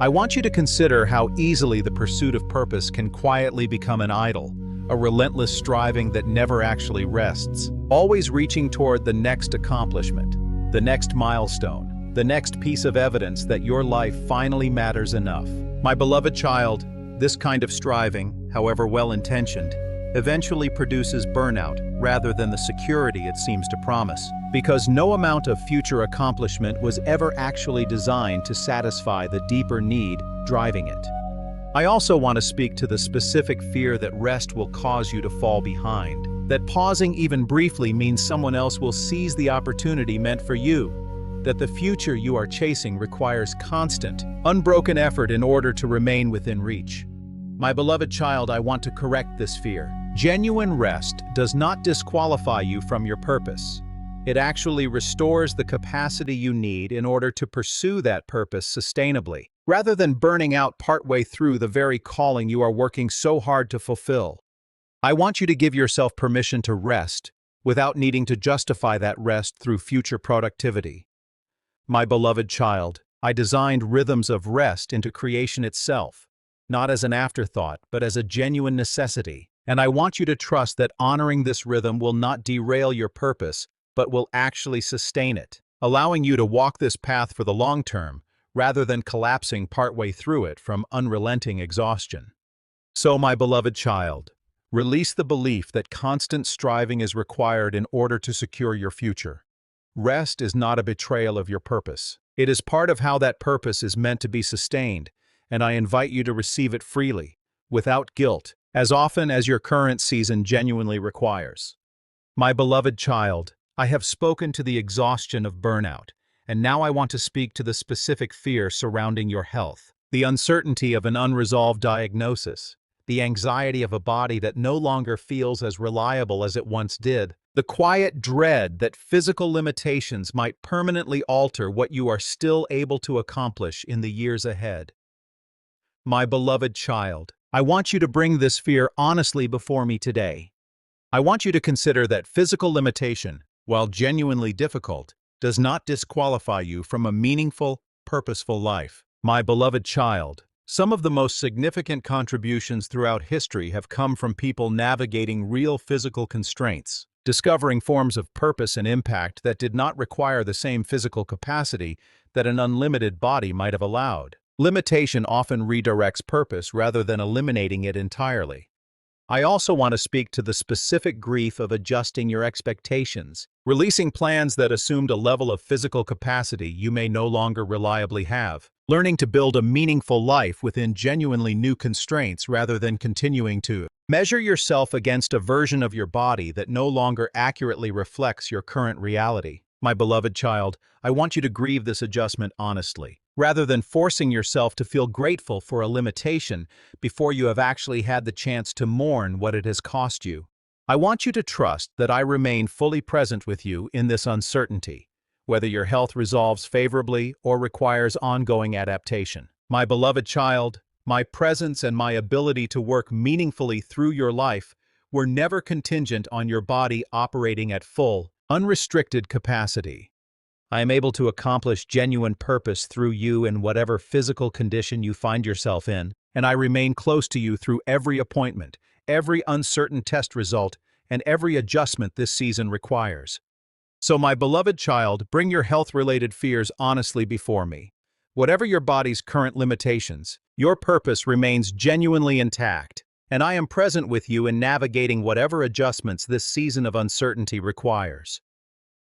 S1: I want you to consider how easily the pursuit of purpose can quietly become an idol, a relentless striving that never actually rests, always reaching toward the next accomplishment, the next milestone, the next piece of evidence that your life finally matters enough. My beloved child, this kind of striving, however well-intentioned, eventually produces burnout rather than the security it seems to promise, because no amount of future accomplishment was ever actually designed to satisfy the deeper need driving it. I also want to speak to the specific fear that rest will cause you to fall behind, that pausing even briefly means someone else will seize the opportunity meant for you, that the future you are chasing requires constant, unbroken effort in order to remain within reach. My beloved child, I want to correct this fear. Genuine rest does not disqualify you from your purpose. It actually restores the capacity you need in order to pursue that purpose sustainably, rather than burning out partway through the very calling you are working so hard to fulfill. I want you to give yourself permission to rest without needing to justify that rest through future productivity. My beloved child, I designed rhythms of rest into creation itself, not as an afterthought, but as a genuine necessity. And I want you to trust that honoring this rhythm will not derail your purpose, but will actually sustain it, allowing you to walk this path for the long term, rather than collapsing partway through it from unrelenting exhaustion. So, my beloved child, release the belief that constant striving is required in order to secure your future. Rest is not a betrayal of your purpose. It is part of how that purpose is meant to be sustained, and I invite you to receive it freely, without guilt, as often as your current season genuinely requires. My beloved child, I have spoken to the exhaustion of burnout, and now I want to speak to the specific fear surrounding your health, the uncertainty of an unresolved diagnosis, the anxiety of a body that no longer feels as reliable as it once did, the quiet dread that physical limitations might permanently alter what you are still able to accomplish in the years ahead. My beloved child, I want you to bring this fear honestly before me today. I want you to consider that physical limitation, while genuinely difficult, does not disqualify you from a meaningful, purposeful life. My beloved child, some of the most significant contributions throughout history have come from people navigating real physical constraints, discovering forms of purpose and impact that did not require the same physical capacity that an unlimited body might have allowed. Limitation often redirects purpose rather than eliminating it entirely. I also want to speak to the specific grief of adjusting your expectations, releasing plans that assumed a level of physical capacity you may no longer reliably have, learning to build a meaningful life within genuinely new constraints rather than continuing to measure yourself against a version of your body that no longer accurately reflects your current reality. My beloved child, I want you to grieve this adjustment honestly, rather than forcing yourself to feel grateful for a limitation before you have actually had the chance to mourn what it has cost you. I want you to trust that I remain fully present with you in this uncertainty, whether your health resolves favorably or requires ongoing adaptation. My beloved child, My presence and my ability to work meaningfully through your life were never contingent on your body operating at full, unrestricted capacity. I am able to accomplish genuine purpose through you in whatever physical condition you find yourself in, and I remain close to you through every appointment, every uncertain test result, and every adjustment this season requires. So, my beloved child, bring your health-related fears honestly before me. Whatever your body's current limitations, your purpose remains genuinely intact, and I am present with you in navigating whatever adjustments this season of uncertainty requires.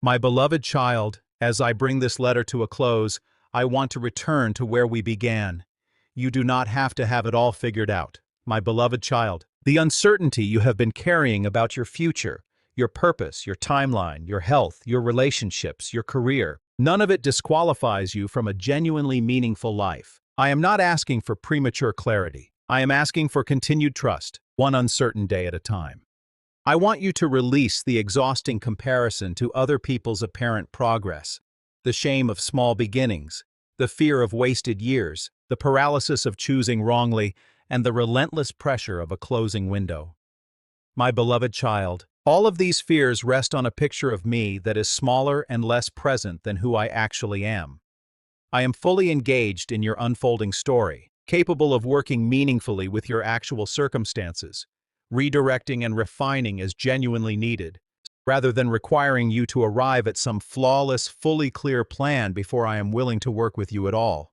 S1: My beloved child, as I bring this letter to a close, I want to return to where we began. You do not have to have it all figured out. My beloved child, the uncertainty you have been carrying about your future, your purpose, your timeline, your health, your relationships, your career, none of it disqualifies you from a genuinely meaningful life. I am not asking for premature clarity. I am asking for continued trust, one uncertain day at a time. I want you to release the exhausting comparison to other people's apparent progress, the shame of small beginnings, the fear of wasted years, the paralysis of choosing wrongly, and the relentless pressure of a closing window. My beloved child, all of these fears rest on a picture of me that is smaller and less present than who I actually am. I am fully engaged in your unfolding story, capable of working meaningfully with your actual circumstances, redirecting and refining as genuinely needed, rather than requiring you to arrive at some flawless, fully clear plan before I am willing to work with you at all.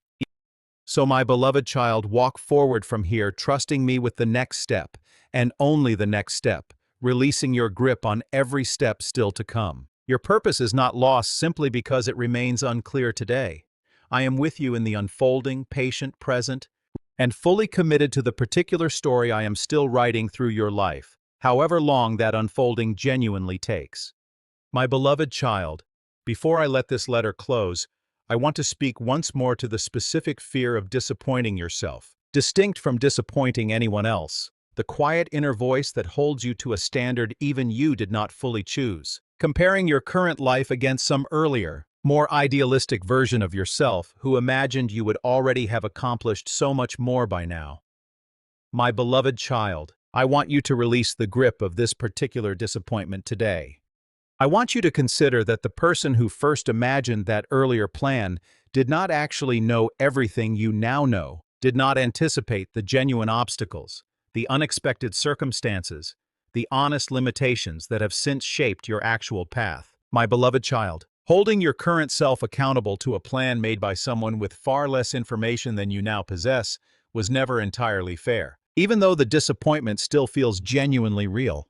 S1: So, my beloved child, walk forward from here, trusting me with the next step, and only the next step, releasing your grip on every step still to come. Your purpose is not lost simply because it remains unclear today. I am with you in the unfolding, patient present, and fully committed to the particular story I am still writing through your life, however long that unfolding genuinely takes. My beloved child, before I let this letter close, I want to speak once more to the specific fear of disappointing yourself, distinct from disappointing anyone else, the quiet inner voice that holds you to a standard even you did not fully choose, comparing your current life against some earlier, more idealistic version of yourself who imagined you would already have accomplished so much more by now. My beloved child, I want you to release the grip of this particular disappointment today. I want you to consider that the person who first imagined that earlier plan did not actually know everything you now know, did not anticipate the genuine obstacles, the unexpected circumstances, the honest limitations that have since shaped your actual path. My beloved child, holding your current self accountable to a plan made by someone with far less information than you now possess was never entirely fair, even though the disappointment still feels genuinely real.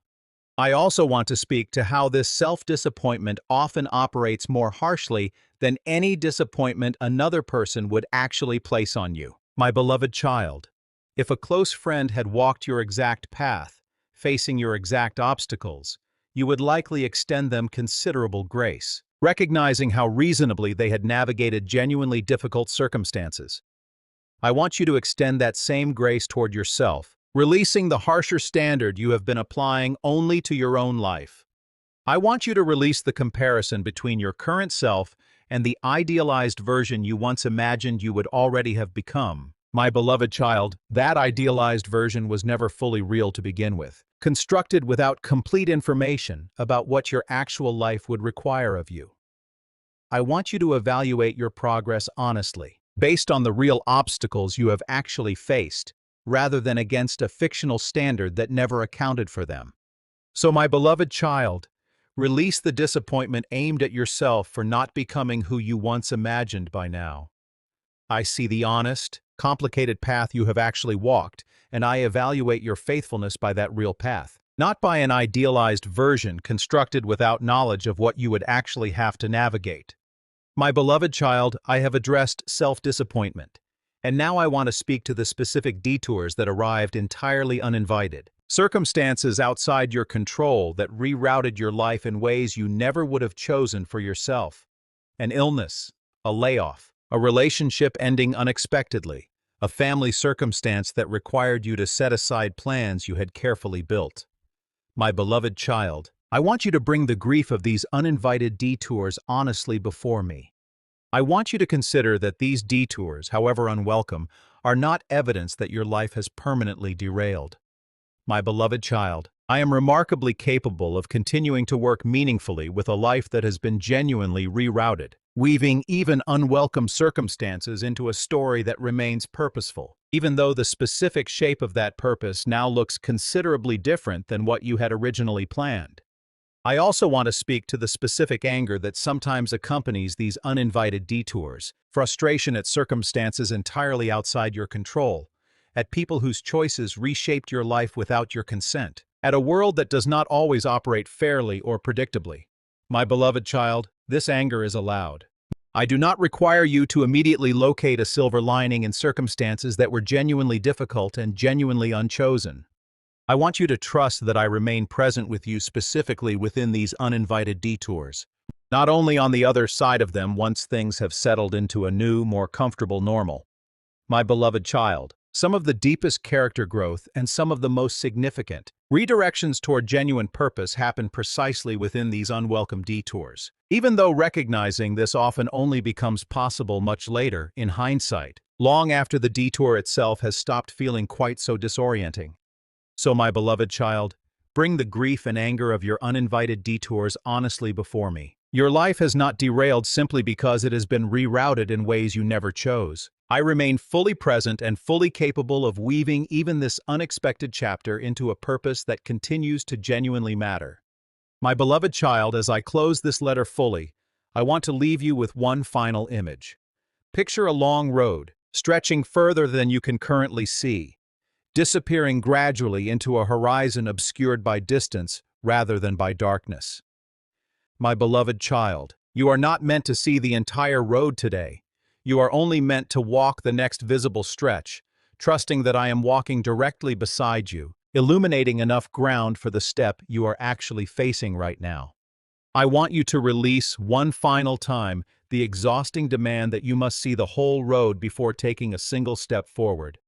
S1: I also want to speak to how this self-disappointment often operates more harshly than any disappointment another person would actually place on you. My beloved child, if a close friend had walked your exact path, facing your exact obstacles, you would likely extend them considerable grace, recognizing how reasonably they had navigated genuinely difficult circumstances. I want you to extend that same grace toward yourself, releasing the harsher standard you have been applying only to your own life. I want you to release the comparison between your current self and the idealized version you once imagined you would already have become. My beloved child, that idealized version was never fully real to begin with, constructed without complete information about what your actual life would require of you. I want you to evaluate your progress honestly, based on the real obstacles you have actually faced, rather than against a fictional standard that never accounted for them. So, my beloved child, release the disappointment aimed at yourself for not becoming who you once imagined by now. I see the honest, complicated path you have actually walked, and I evaluate your faithfulness by that real path, not by an idealized version constructed without knowledge of what you would actually have to navigate. My beloved child, I have addressed self-disappointment. And now I want to speak to the specific detours that arrived entirely uninvited. Circumstances outside your control that rerouted your life in ways you never would have chosen for yourself. An illness, a layoff, a relationship ending unexpectedly, a family circumstance that required you to set aside plans you had carefully built. My beloved child, I want you to bring the grief of these uninvited detours honestly before me. I want you to consider that these detours, however unwelcome, are not evidence that your life has permanently derailed. My beloved child, I am remarkably capable of continuing to work meaningfully with a life that has been genuinely rerouted, weaving even unwelcome circumstances into a story that remains purposeful, even though the specific shape of that purpose now looks considerably different than what you had originally planned. I also want to speak to the specific anger that sometimes accompanies these uninvited detours, frustration at circumstances entirely outside your control, at people whose choices reshaped your life without your consent, at a world that does not always operate fairly or predictably. My beloved child, this anger is allowed. I do not require you to immediately locate a silver lining in circumstances that were genuinely difficult and genuinely unchosen. I want you to trust that I remain present with you specifically within these uninvited detours, not only on the other side of them once things have settled into a new, more comfortable normal. My beloved child, some of the deepest character growth and some of the most significant redirections toward genuine purpose happen precisely within these unwelcome detours, even though recognizing this often only becomes possible much later, in hindsight, long after the detour itself has stopped feeling quite so disorienting. So, my beloved child, bring the grief and anger of your uninvited detours honestly before me. Your life has not derailed simply because it has been rerouted in ways you never chose. I remain fully present and fully capable of weaving even this unexpected chapter into a purpose that continues to genuinely matter. My beloved child, as I close this letter fully, I want to leave you with one final image. Picture a long road, stretching further than you can currently see, disappearing gradually into a horizon obscured by distance rather than by darkness. My beloved child, you are not meant to see the entire road today. You are only meant to walk the next visible stretch, trusting that I am walking directly beside you, illuminating enough ground for the step you are actually facing right now. I want you to release one final time the exhausting demand that you must see the whole road before taking a single step forward.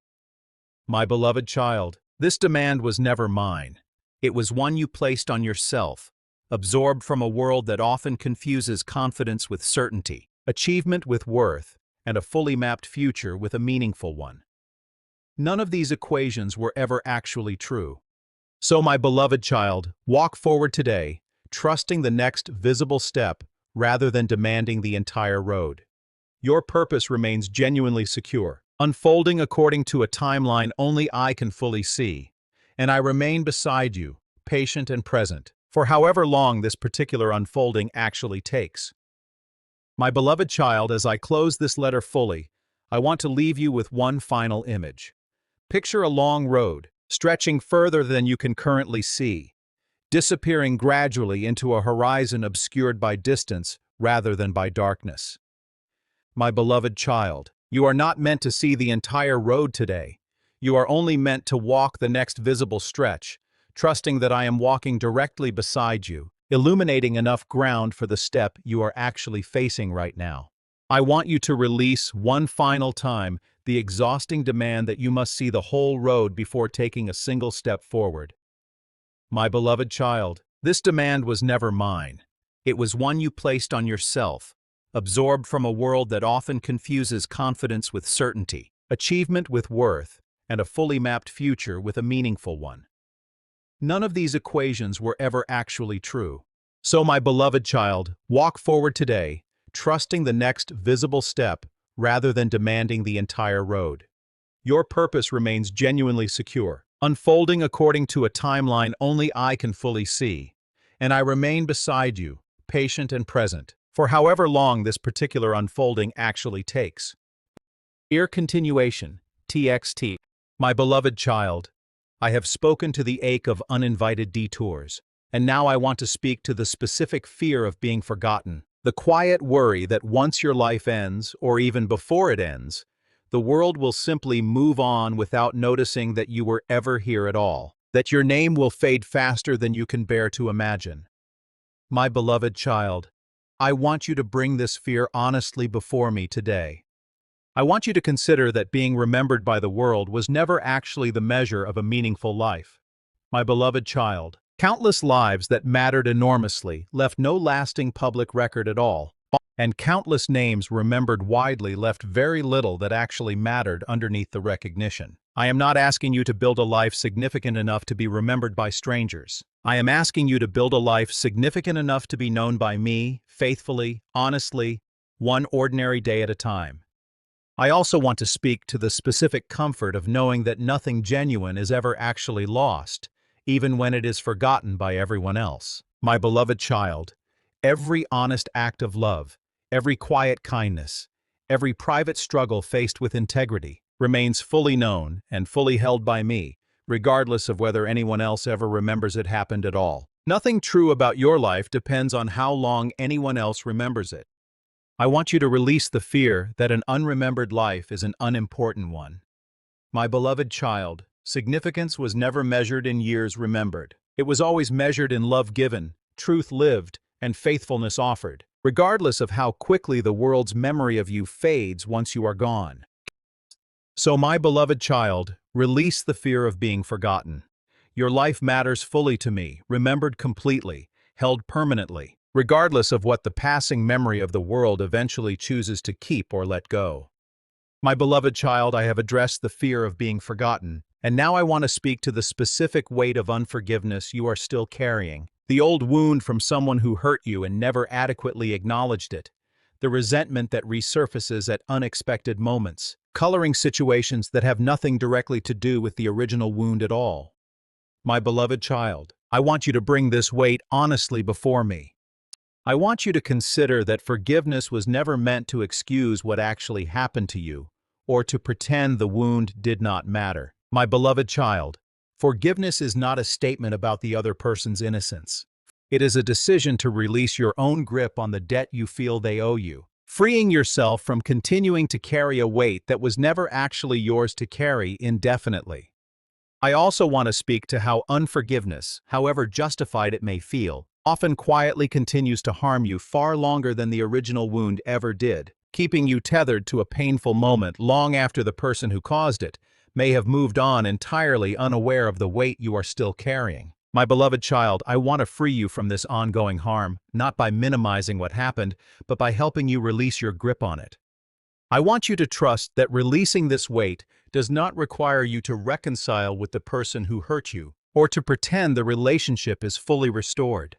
S1: My beloved child, this demand was never mine. It was one you placed on yourself, absorbed from a world that often confuses confidence with certainty, achievement with worth, and a fully mapped future with a meaningful one. None of these equations were ever actually true. So, my beloved child, walk forward today, trusting the next visible step rather than demanding the entire road. Your purpose remains genuinely secure, unfolding according to a timeline only I can fully see, and I remain beside you, patient and present, for however long this particular unfolding actually takes. My beloved child, as I close this letter fully, I want to leave you with one final image. Picture a long road, stretching further than you can currently see, disappearing gradually into a horizon obscured by distance rather than by darkness. My beloved child, you are not meant to see the entire road today. You are only meant to walk the next visible stretch, trusting that I am walking directly beside you, illuminating enough ground for the step you are actually facing right now. I want you to release one final time the exhausting demand that you must see the whole road before taking a single step forward. My beloved child, this demand was never mine. It was one you placed on yourself, absorbed from a world that often confuses confidence with certainty, achievement with worth, and a fully mapped future with a meaningful one. None of these equations were ever actually true. So, my beloved child, walk forward today, trusting the next visible step rather than demanding the entire road. Your purpose remains genuinely secure, unfolding according to a timeline only I can fully see, and I remain beside you, patient and present, for however long this particular unfolding actually takes. Ear continuation, TXT. My beloved child, I have spoken to the ache of uninvited detours, and now I want to speak to the specific fear of being forgotten, the quiet worry that once your life ends, or even before it ends, the world will simply move on without noticing that you were ever here at all, that your name will fade faster than you can bear to imagine. My beloved child, I want you to bring this fear honestly before me today. I want you to consider that being remembered by the world was never actually the measure of a meaningful life. My beloved child, countless lives that mattered enormously left no lasting public record at all, And countless names remembered widely left very little that actually mattered underneath the recognition. I am not asking you to build a life significant enough to be remembered by strangers. I am asking you to build a life significant enough to be known by me, faithfully, honestly, one ordinary day at a time. I also want to speak to the specific comfort of knowing that nothing genuine is ever actually lost, even when it is forgotten by everyone else. My beloved child, every honest act of love, every quiet kindness, every private struggle faced with integrity, remains fully known and fully held by me, regardless of whether anyone else ever remembers it happened at all. Nothing true about your life depends on how long anyone else remembers it. I want you to release the fear that an unremembered life is an unimportant one. My beloved child, significance was never measured in years remembered. It was always measured in love given, truth lived, and faithfulness offered, regardless of how quickly the world's memory of you fades once you are gone. So, my beloved child, release the fear of being forgotten. Your life matters fully to me, remembered completely, held permanently, regardless of what the passing memory of the world eventually chooses to keep or let go. My beloved child, I have addressed the fear of being forgotten, and now I want to speak to the specific weight of unforgiveness you are still carrying. The old wound from someone who hurt you and never adequately acknowledged it. The resentment that resurfaces at unexpected moments, coloring situations that have nothing directly to do with the original wound at all. My beloved child, I want you to bring this weight honestly before me. I want you to consider that forgiveness was never meant to excuse what actually happened to you, or to pretend the wound did not matter. My beloved child, forgiveness is not a statement about the other person's innocence. It is a decision to release your own grip on the debt you feel they owe you, freeing yourself from continuing to carry a weight that was never actually yours to carry indefinitely. I also want to speak to how unforgiveness, however justified it may feel, often quietly continues to harm you far longer than the original wound ever did, keeping you tethered to a painful moment long after the person who caused it may have moved on entirely unaware of the weight you are still carrying. My beloved child, I want to free you from this ongoing harm, not by minimizing what happened, but by helping you release your grip on it. I want you to trust that releasing this weight does not require you to reconcile with the person who hurt you, or to pretend the relationship is fully restored.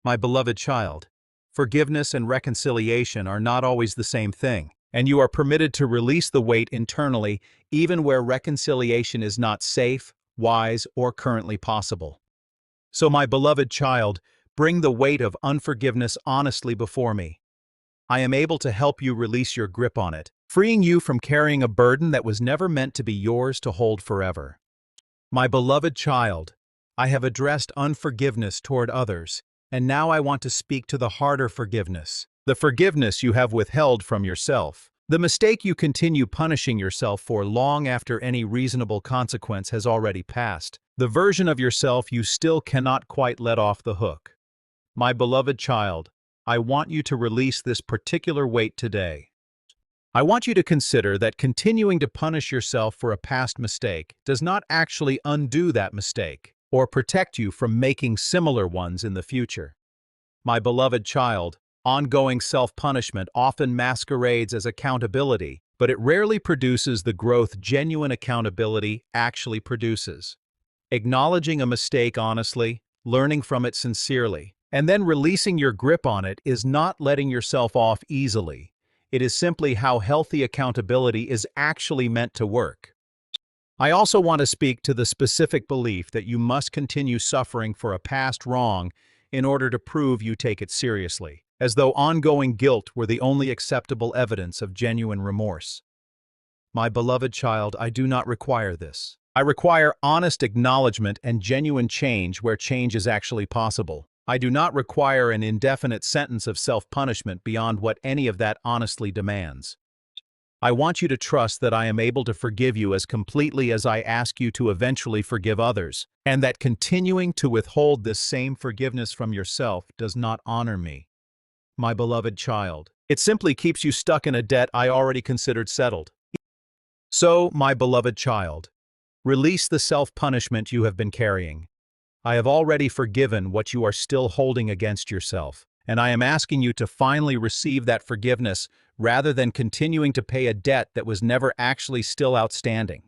S1: My beloved child, forgiveness and reconciliation are not always the same thing, and you are permitted to release the weight internally even where reconciliation is not safe, wise, or currently possible. So, my beloved child, bring the weight of unforgiveness honestly before me. I am able to help you release your grip on it, freeing you from carrying a burden that was never meant to be yours to hold forever. My beloved child, I have addressed unforgiveness toward others, and now I want to speak to the harder forgiveness, the forgiveness you have withheld from yourself, the mistake you continue punishing yourself for long after any reasonable consequence has already passed, the version of yourself you still cannot quite let off the hook. My beloved child, I want you to release this particular weight today. I want you to consider that continuing to punish yourself for a past mistake does not actually undo that mistake or protect you from making similar ones in the future. My beloved child, ongoing self-punishment often masquerades as accountability, but it rarely produces the growth genuine accountability actually produces. Acknowledging a mistake honestly, learning from it sincerely, and then releasing your grip on it is not letting yourself off easily. It is simply how healthy accountability is actually meant to work. I also want to speak to the specific belief that you must continue suffering for a past wrong in order to prove you take it seriously, as though ongoing guilt were the only acceptable evidence of genuine remorse. My beloved child, I do not require this. I require honest acknowledgement and genuine change where change is actually possible. I do not require an indefinite sentence of self-punishment beyond what any of that honestly demands. I want you to trust that I am able to forgive you as completely as I ask you to eventually forgive others, and that continuing to withhold this same forgiveness from yourself does not honor me. My beloved child, it simply keeps you stuck in a debt I already considered settled. So, my beloved child, release the self-punishment you have been carrying. I have already forgiven what you are still holding against yourself, and I am asking you to finally receive that forgiveness rather than continuing to pay a debt that was never actually still outstanding.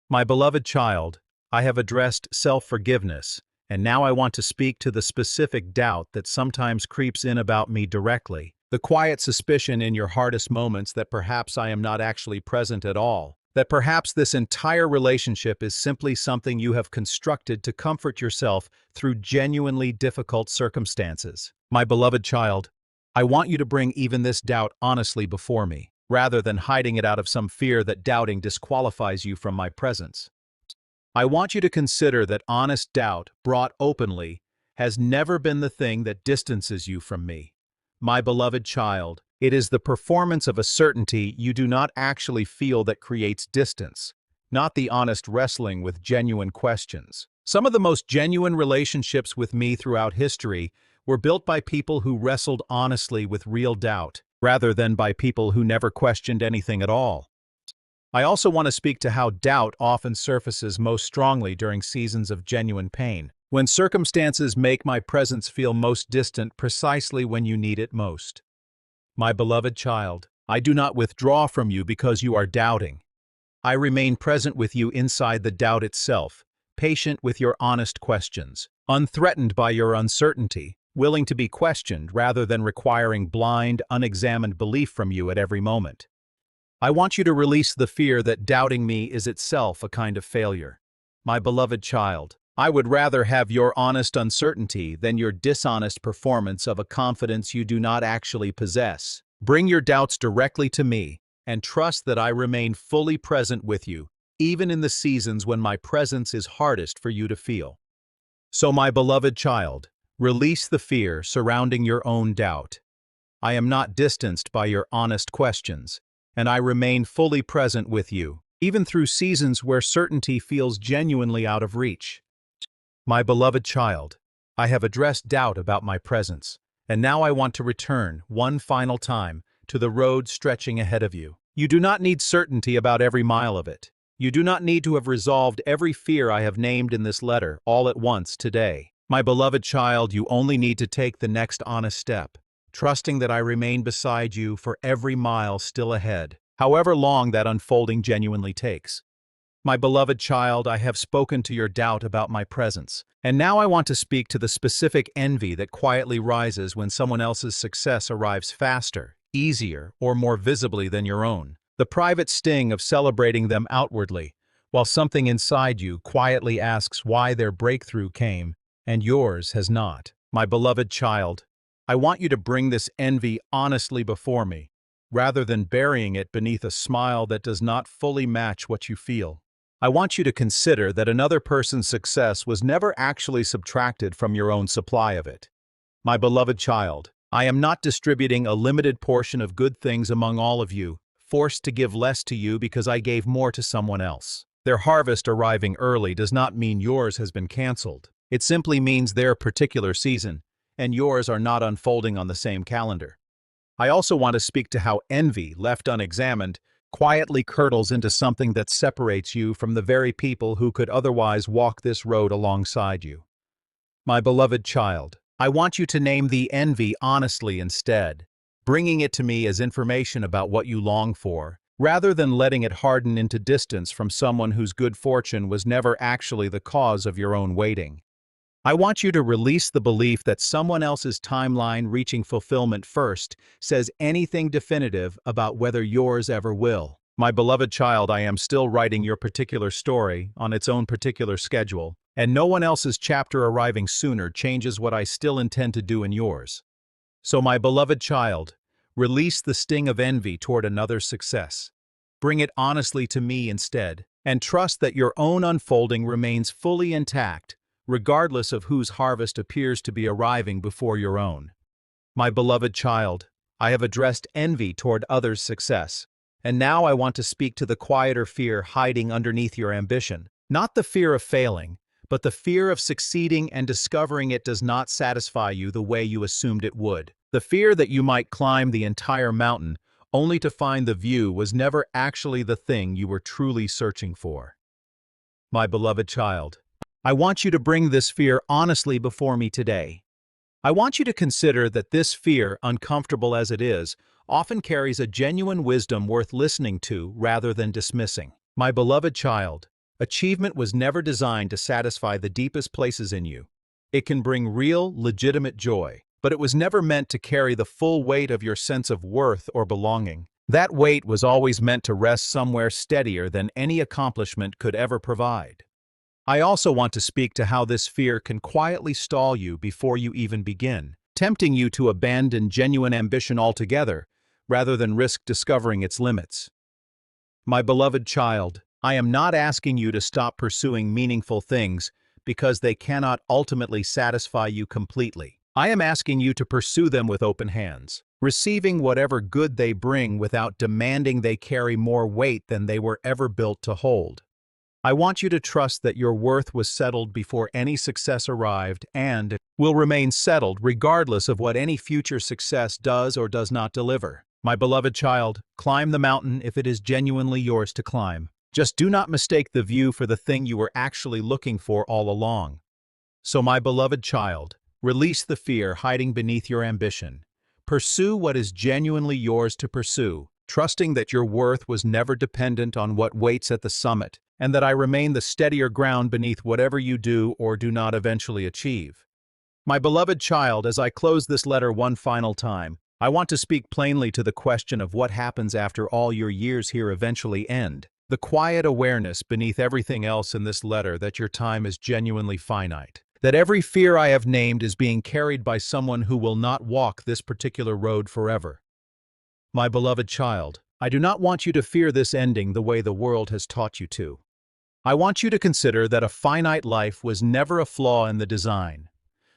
S1: My beloved child, I have addressed self-forgiveness, and now I want to speak to the specific doubt that sometimes creeps in about me directly. The quiet suspicion in your hardest moments that perhaps I am not actually present at all. That perhaps this entire relationship is simply something you have constructed to comfort yourself through genuinely difficult circumstances. My beloved child, I want you to bring even this doubt honestly before me, rather than hiding it out of some fear that doubting disqualifies you from my presence. I want you to consider that honest doubt, brought openly, has never been the thing that distances you from me. My beloved child, it is the performance of a certainty you do not actually feel that creates distance, not the honest wrestling with genuine questions. Some of the most genuine relationships with me throughout history were built by people who wrestled honestly with real doubt, rather than by people who never questioned anything at all. I also want to speak to how doubt often surfaces most strongly during seasons of genuine pain, when circumstances make my presence feel most distant precisely when you need it most. My beloved child, I do not withdraw from you because you are doubting. I remain present with you inside the doubt itself, patient with your honest questions, unthreatened by your uncertainty, willing to be questioned rather than requiring blind, unexamined belief from you at every moment. I want you to release the fear that doubting me is itself a kind of failure. My beloved child, I would rather have your honest uncertainty than your dishonest performance of a confidence you do not actually possess. Bring your doubts directly to me, and trust that I remain fully present with you, even in the seasons when my presence is hardest for you to feel. So, my beloved child, release the fear surrounding your own doubt. I am not distanced by your honest questions, and I remain fully present with you, even through seasons where certainty feels genuinely out of reach. My beloved child, I have addressed doubt about my presence, and now I want to return, one final time, to the road stretching ahead of you. You do not need certainty about every mile of it. You do not need to have resolved every fear I have named in this letter all at once today. My beloved child, you only need to take the next honest step, trusting that I remain beside you for every mile still ahead, however long that unfolding genuinely takes. My beloved child, I have spoken to your doubt about my presence, and now I want to speak to the specific envy that quietly rises when someone else's success arrives faster, easier, or more visibly than your own. The private sting of celebrating them outwardly, while something inside you quietly asks why their breakthrough came and yours has not. My beloved child, I want you to bring this envy honestly before me, rather than burying it beneath a smile that does not fully match what you feel. I want you to consider that another person's success was never actually subtracted from your own supply of it. My beloved child, I am not distributing a limited portion of good things among all of you, forced to give less to you because I gave more to someone else. Their harvest arriving early does not mean yours has been canceled. It simply means their particular season, and yours are not unfolding on the same calendar. I also want to speak to how envy, left unexamined, quietly curdles into something that separates you from the very people who could otherwise walk this road alongside you. My beloved child, I want you to name the envy honestly instead, bringing it to me as information about what you long for, rather than letting it harden into distance from someone whose good fortune was never actually the cause of your own waiting. I want you to release the belief that someone else's timeline reaching fulfillment first says anything definitive about whether yours ever will. My beloved child, I am still writing your particular story on its own particular schedule, and no one else's chapter arriving sooner changes what I still intend to do in yours. So, my beloved child, release the sting of envy toward another's success. Bring it honestly to me instead, and trust that your own unfolding remains fully intact, regardless of whose harvest appears to be arriving before your own. My beloved child, I have addressed envy toward others' success, and now I want to speak to the quieter fear hiding underneath your ambition. Not the fear of failing, but the fear of succeeding and discovering it does not satisfy you the way you assumed it would. The fear that you might climb the entire mountain only to find the view was never actually the thing you were truly searching for. My beloved child, I want you to bring this fear honestly before me today. I want you to consider that this fear, uncomfortable as it is, often carries a genuine wisdom worth listening to rather than dismissing. My beloved child, achievement was never designed to satisfy the deepest places in you. It can bring real, legitimate joy, but it was never meant to carry the full weight of your sense of worth or belonging. That weight was always meant to rest somewhere steadier than any accomplishment could ever provide. I also want to speak to how this fear can quietly stall you before you even begin, tempting you to abandon genuine ambition altogether, rather than risk discovering its limits. My beloved child, I am not asking you to stop pursuing meaningful things because they cannot ultimately satisfy you completely. I am asking you to pursue them with open hands, receiving whatever good they bring without demanding they carry more weight than they were ever built to hold. I want you to trust that your worth was settled before any success arrived and will remain settled regardless of what any future success does or does not deliver. My beloved child, climb the mountain if it is genuinely yours to climb. Just do not mistake the view for the thing you were actually looking for all along. So, my beloved child, release the fear hiding beneath your ambition. Pursue what is genuinely yours to pursue, trusting that your worth was never dependent on what waits at the summit, and that I remain the steadier ground beneath whatever you do or do not eventually achieve. My beloved child, as I close this letter one final time, I want to speak plainly to the question of what happens after all your years here eventually end. The quiet awareness beneath everything else in this letter that your time is genuinely finite. That every fear I have named is being carried by someone who will not walk this particular road forever. My beloved child, I do not want you to fear this ending the way the world has taught you to. I want you to consider that a finite life was never a flaw in the design.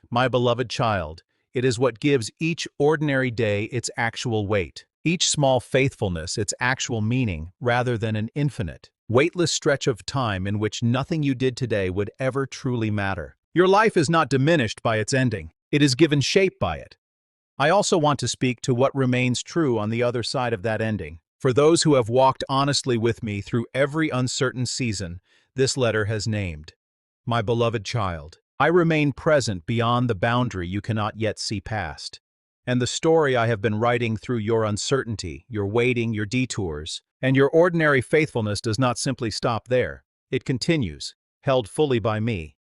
S1: My beloved child, it is what gives each ordinary day its actual weight, each small faithfulness its actual meaning, rather than an infinite, weightless stretch of time in which nothing you did today would ever truly matter. Your life is not diminished by its ending. It is given shape by it. I also want to speak to what remains true on the other side of that ending. For those who have walked honestly with me through every uncertain season, this letter has named. My beloved child, I remain present beyond the boundary you cannot yet see past. And the story I have been writing through your uncertainty, your waiting, your detours, and your ordinary faithfulness does not simply stop there. It continues, held fully by me.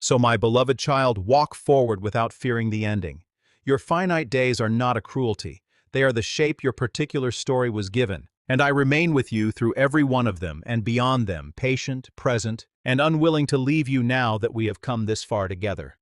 S1: So, my beloved child, walk forward without fearing the ending. Your finite days are not a cruelty. They are the shape your particular story was given, and I remain with you through every one of them and beyond them, patient, present, and unwilling to leave you now that we have come this far together.